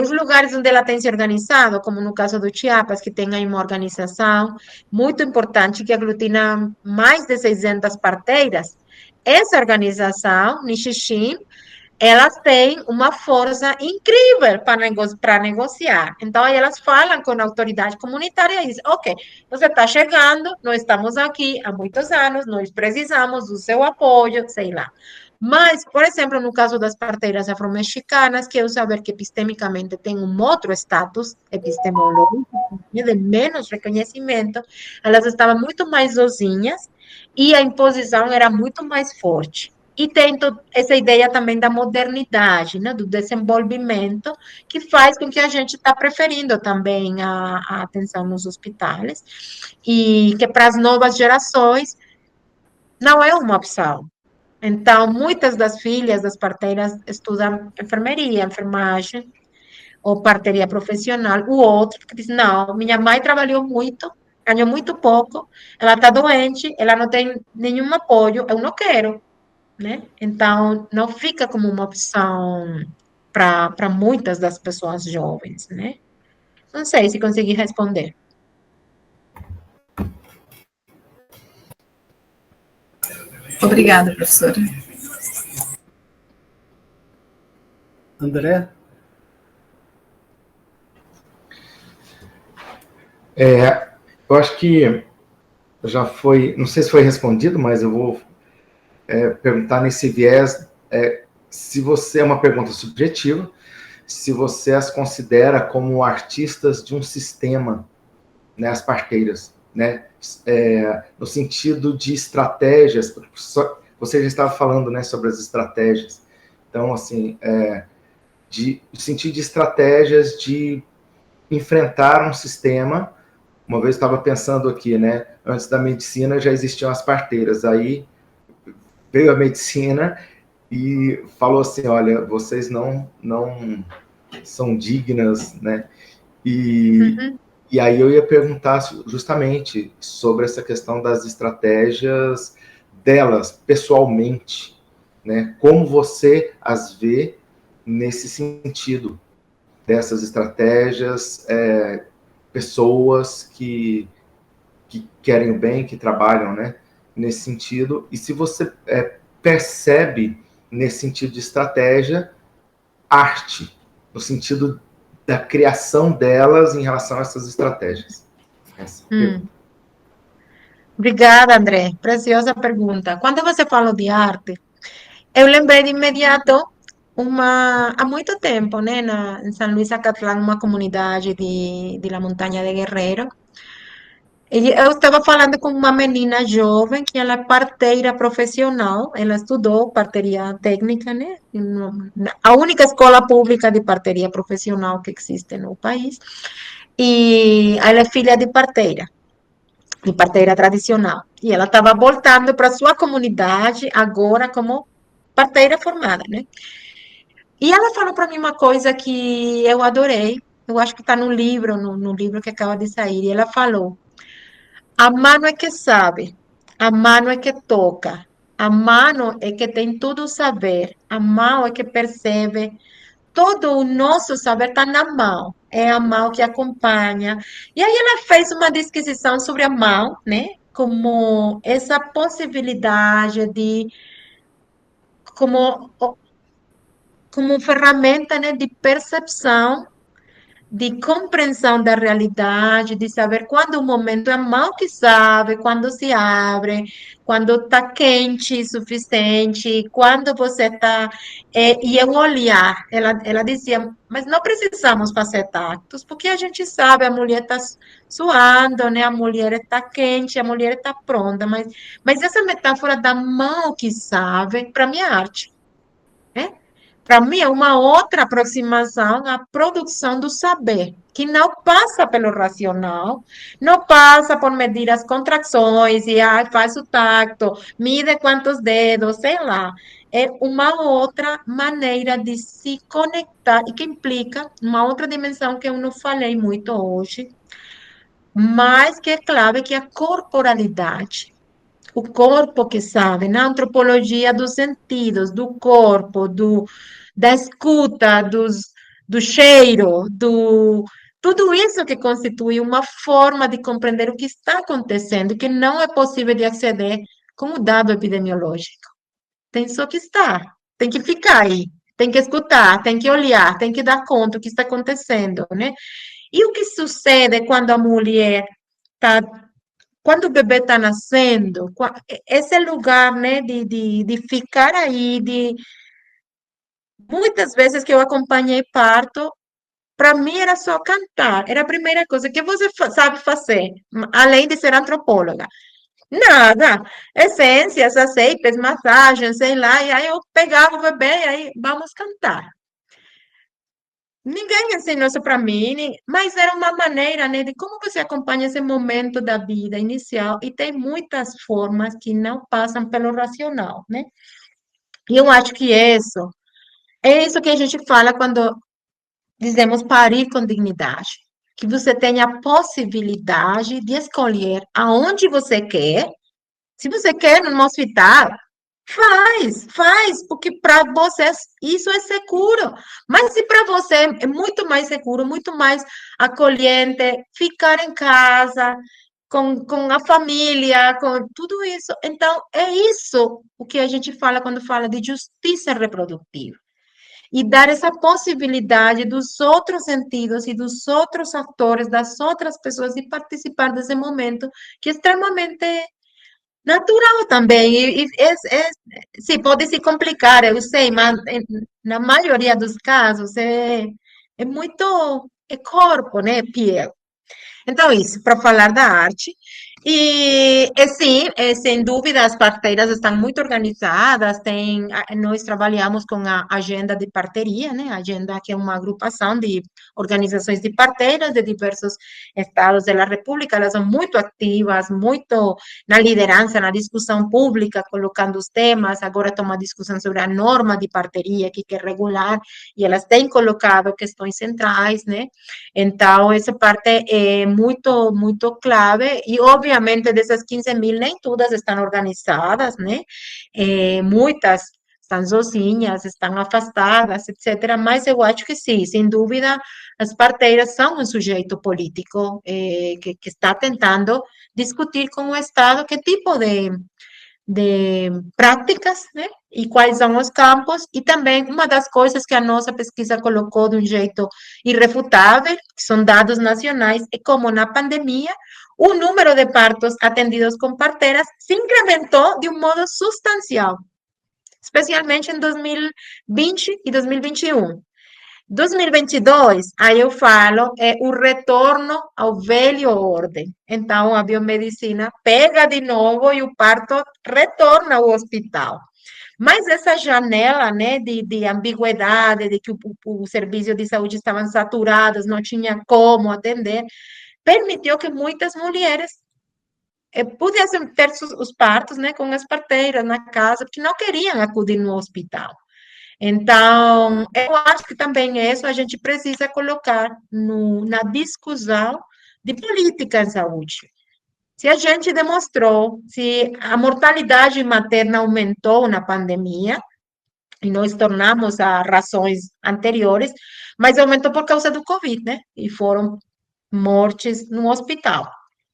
Os lugares onde ela tem se organizado, como no caso do Chiapas, que tem aí uma organização muito importante que aglutina mais de 600 parteiras, essa organização, Nixixim, elas têm uma força incrível para negociar. Então, aí elas falam com a autoridade comunitária e dizem, ok, você está chegando, nós estamos aqui há muitos anos, nós precisamos do seu apoio, sei lá. Mas, por exemplo, no caso das parteiras afro-mexicanas, que eu saber que epistemicamente tem um outro status epistemológico, de menos reconhecimento, elas estavam muito mais sozinhas e a imposição era muito mais forte. E tem essa ideia também da modernidade, né, do desenvolvimento, que faz com que a gente está preferindo também a atenção nos hospitais, e que para as novas gerações não é uma opção. Então, muitas das filhas das parteiras estudam enfermeria, enfermagem, ou parteria profissional, o outro que diz, não, minha mãe trabalhou muito, ganhou muito pouco, ela está doente, ela não tem nenhum apoio, eu não quero, né? Então, não fica como uma opção para muitas das pessoas jovens, né? Não sei se consegui responder. Obrigada, professora. André? Eu acho que já foi, não sei se foi respondido, mas eu vou perguntar nesse viés, se você, é uma pergunta subjetiva, se você as considera como artistas de um sistema, né, as parteiras, né, no sentido de estratégias, você já estava falando, né, sobre as estratégias, então, assim, no sentido de estratégias de enfrentar um sistema. Uma vez estava pensando aqui, né, antes da medicina já existiam as parteiras, aí veio a medicina e falou assim, olha, vocês não são dignas, né, e aí eu ia perguntar justamente sobre essa questão das estratégias delas, pessoalmente, né, como você as vê nesse sentido, dessas estratégias, pessoas que querem o bem, que trabalham, né, nesse sentido, e se você percebe, nesse sentido de estratégia, arte, no sentido da criação delas em relação a essas estratégias. Obrigada, André. Preciosa pergunta. Quando você falou de arte, eu lembrei de imediato há muito tempo, né, em São Luís Acatlán, uma comunidade de La Montanha de Guerreiro. E eu estava falando com uma menina jovem que ela é parteira profissional, ela estudou parteria técnica, né? A única escola pública de parteria profissional que existe no país. E ela é filha de parteira tradicional. E ela estava voltando para sua comunidade agora como parteira formada, né? E ela falou para mim uma coisa que eu adorei, eu acho que está no livro, no livro que acaba de sair, e ela falou: a mano é que sabe, A mão é que toca, a mão é que tem todo o saber, a mão é que percebe, todo o nosso saber está na mão, é a mão que acompanha. E aí ela fez uma disquisição sobre a mão, né? Como essa possibilidade de, como, como ferramenta, né, de percepção, de compreensão da realidade, de saber quando o momento é a mão que sabe, quando se abre, quando está quente o suficiente, quando você está. E é um olhar. Ela dizia, mas não precisamos fazer tactos, porque a gente sabe, a mulher está suando, né? A mulher está quente, a mulher está pronta, mas essa metáfora da mão que sabe, para mim é arte. Né? Para mim, é uma outra aproximação à produção do saber, que não passa pelo racional, não passa por medir as contrações e faz o tacto, mide quantos dedos, sei lá. É uma outra maneira de se conectar e que implica uma outra dimensão que eu não falei muito hoje, mas que é clave, que é a corporalidade. O corpo que sabe, na antropologia dos sentidos, do corpo, da escuta, do cheiro, tudo isso que constitui uma forma de compreender o que está acontecendo, que não é possível de aceder com o dado epidemiológico. Tem só que estar, tem que ficar aí, tem que escutar, tem que olhar, tem que dar conta do que está acontecendo, né? E o que sucede quando a mulher está quando o bebê está nascendo, esse lugar, né, de ficar aí, muitas vezes que eu acompanhei parto, para mim era só cantar, era a primeira coisa que você sabe fazer, além de ser antropóloga. Nada, essências, aceites, massagens, sei lá, e aí eu pegava o bebê e aí vamos cantar. Ninguém ensinou isso para mim, mas era uma maneira, né, de como você acompanha esse momento da vida inicial, e tem muitas formas que não passam pelo racional, né? E eu acho que é isso que a gente fala quando dizemos parir com dignidade, que você tenha a possibilidade de escolher aonde você quer. Se você quer num hospital, faz, porque para você isso é seguro. Mas se para você é muito mais seguro, muito mais acolhente, ficar em casa, com a família, com tudo isso. Então, é isso o que a gente fala quando fala de justiça reprodutiva. E dar essa possibilidade dos outros sentidos e dos outros atores, das outras pessoas, de participar desse momento que é extremamente natural também, sim, pode se complicar, eu sei, mas na maioria dos casos é muito, é corpo, né, Pierre? Então, isso, para falar da arte. E sim, sem dúvida, as parteiras estão muito organizadas, nós trabalhamos com a agenda de parteria, né? A agenda que é uma agrupação de organizações de parteiras de diversos estados da República, elas são muito ativas, muito na liderança, na discussão pública, colocando os temas, agora está uma discussão sobre a norma de parteria que quer regular, e elas têm colocado questões centrais, né? Então, essa parte é muito, muito clave. E, obviamente, dessas 15.000, nem todas estão organizadas, né? Muitas estão sozinhas, estão afastadas, etc. Mas eu acho que sim, sem dúvida, as parteiras são um sujeito político que está tentando discutir com o Estado que tipo de práticas, né? E quais são os campos, e também uma das coisas que a nossa pesquisa colocou de um jeito irrefutável, que são dados nacionais, é como na pandemia o número de partos atendidos com parteiras se incrementou de um modo substancial, especialmente em 2020 e 2021. 2022, aí eu falo, é o retorno ao velho ordem. Então, a biomedicina pega de novo e o parto retorna ao hospital. Mas essa janela, né, de ambiguidade, de que o serviço de saúde estavam saturados, não tinha como atender, permitiu que muitas mulheres pudessem ter os partos, né, com as parteiras na casa, porque não queriam acudir no hospital. Então, eu acho que também isso a gente precisa colocar na discussão de política em saúde. Se a gente demonstrou, se a mortalidade materna aumentou na pandemia, e nós tornamos a razões anteriores, mas aumentou por causa do Covid, né? E foram mortes no hospital,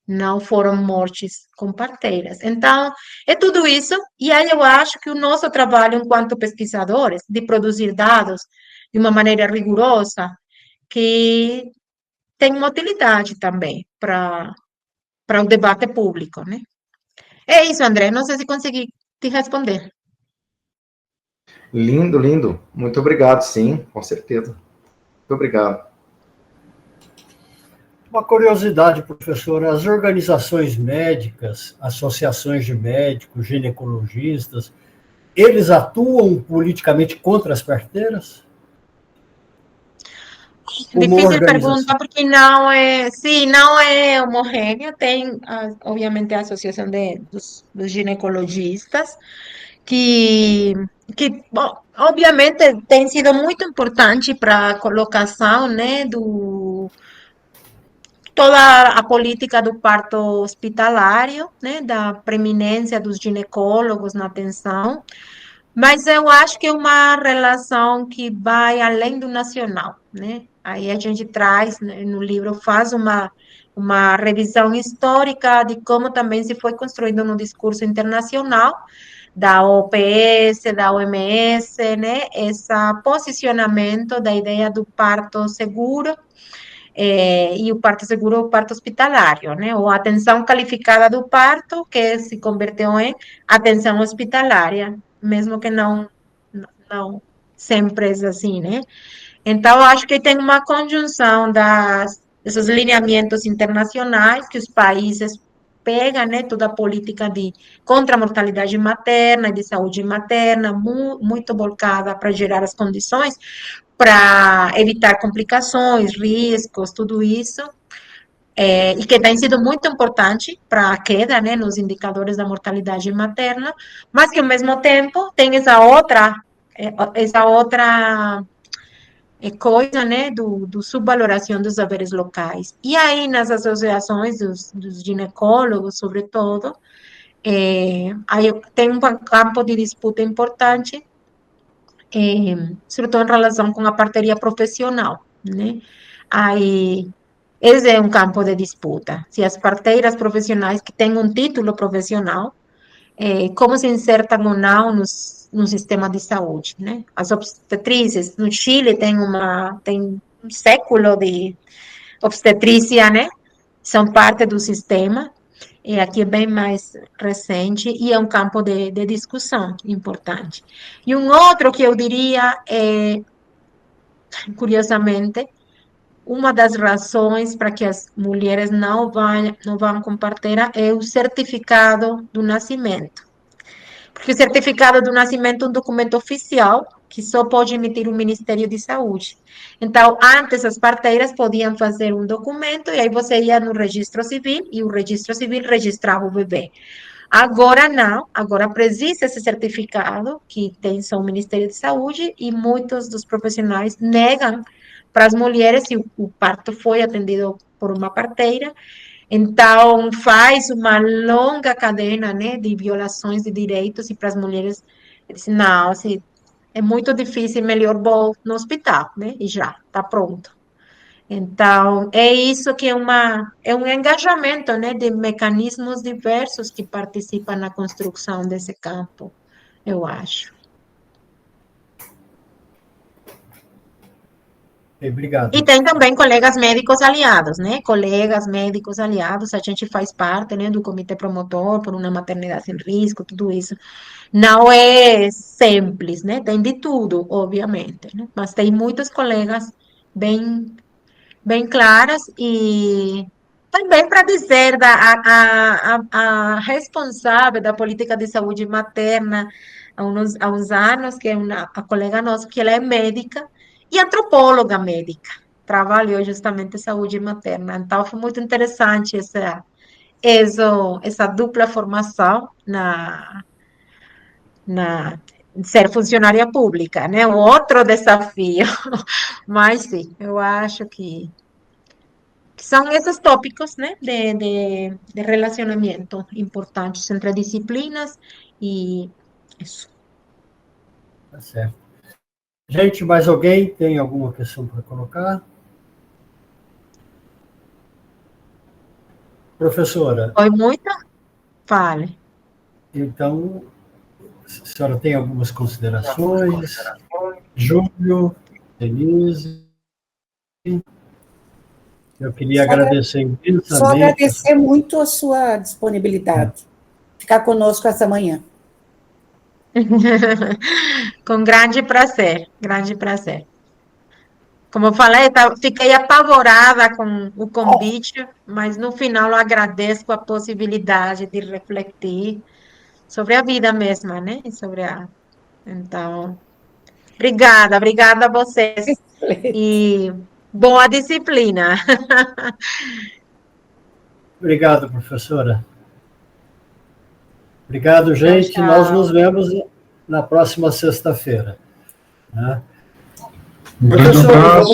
não foram mortes com parteiras. Então, é tudo isso, e aí eu acho que o nosso trabalho enquanto pesquisadores, de produzir dados de uma maneira rigorosa, que tem uma utilidade também para o debate público, né? É isso, André, não sei se consegui te responder. Lindo, lindo. Muito obrigado, sim, com certeza. Muito obrigado. Uma curiosidade, professor, as organizações médicas, associações de médicos, ginecologistas, eles atuam politicamente contra as parteiras? Difícil pergunta, porque não é, sim, não é homogêneo. Tem, obviamente, a Associação dos Ginecologistas, que bom, obviamente, tem sido muito importante para a colocação, né, toda a política do parto hospitalário, né, da preeminência dos ginecólogos na atenção, mas eu acho que é uma relação que vai além do nacional, né? Aí a gente traz, né, no livro, faz uma revisão histórica de como também se foi construindo no discurso internacional, da OPS, da OMS, né? Esse posicionamento da ideia do parto seguro, e o parto seguro, o parto hospitalário, né? Ou atenção qualificada do parto, que se converteu em atenção hospitalária, mesmo que não sempre é assim, né? Então, acho que tem uma conjunção desses lineamentos internacionais que os países pegam, né, toda a política contra a mortalidade materna, de saúde materna, muito voltada para gerar as condições para evitar complicações, riscos, tudo isso, e que tem sido muito importante para a queda, né, nos indicadores da mortalidade materna, mas que ao mesmo tempo tem essa outra coisa, né, do subvaloração dos saberes locais. E aí, nas associações dos ginecólogos, sobretudo, aí tem um campo de disputa importante, sobretudo em relação com a parteria profissional, né? Aí, esse é um campo de disputa. Se as parteiras profissionais que têm um título profissional, como se insertam ou não no sistema de saúde, né? As obstetrizes, no Chile tem um século de obstetrícia, né? São parte do sistema, e aqui é bem mais recente, e é um campo de discussão importante. E um outro que eu diria, curiosamente, uma das razões para que as mulheres não vão com parteira é o certificado do nascimento. Porque o certificado do nascimento é um documento oficial que só pode emitir o Ministério de Saúde. Então, antes as parteiras podiam fazer um documento e aí você ia no registro civil e o registro civil registrava o bebê. Agora não, agora precisa esse certificado que tem só o Ministério de Saúde e muitos dos profissionais negam para as mulheres se o parto foi atendido por uma parteira. Então, faz uma longa cadena, né, de violações de direitos e para as mulheres, dizem, não, assim, é muito difícil, melhor vou no hospital, né, e já, está pronto. Então, é isso que é um engajamento, né, de mecanismos diversos que participam na construção desse campo, eu acho. Obrigado. E tem também colegas médicos aliados, né? Colegas médicos aliados, a gente faz parte, né, do comitê promotor por uma maternidade sem risco, tudo isso. Não é simples, né? Tem de tudo, obviamente, né? Mas tem muitos colegas bem claras e também para dizer a responsável da política de saúde materna há uns anos, que é a colega nossa, que ela é médica e antropóloga médica, trabalhou justamente em saúde materna. Então, foi muito interessante essa dupla formação na ser funcionária pública, né? Um outro desafio, mas sim, eu acho que são esses tópicos, né, de relacionamento importantes entre disciplinas e isso. Tá certo. Gente, mais alguém tem alguma questão para colocar? Professora. Foi muito? Fale. Então, a senhora tem algumas considerações? Júlio, Denise. Eu queria agradecer imensamente. Só agradecer muito a sua disponibilidade. Ficar conosco essa manhã. Com grande prazer, grande prazer. Como eu falei, fiquei apavorada com o convite, mas no final eu agradeço a possibilidade de refletir sobre a vida mesma, né? Então, obrigada a vocês. E boa disciplina. Obrigado, professora. Obrigado, gente. Tchau, tchau. Nós nos vemos na próxima sexta-feira. Né? Um grande abraço.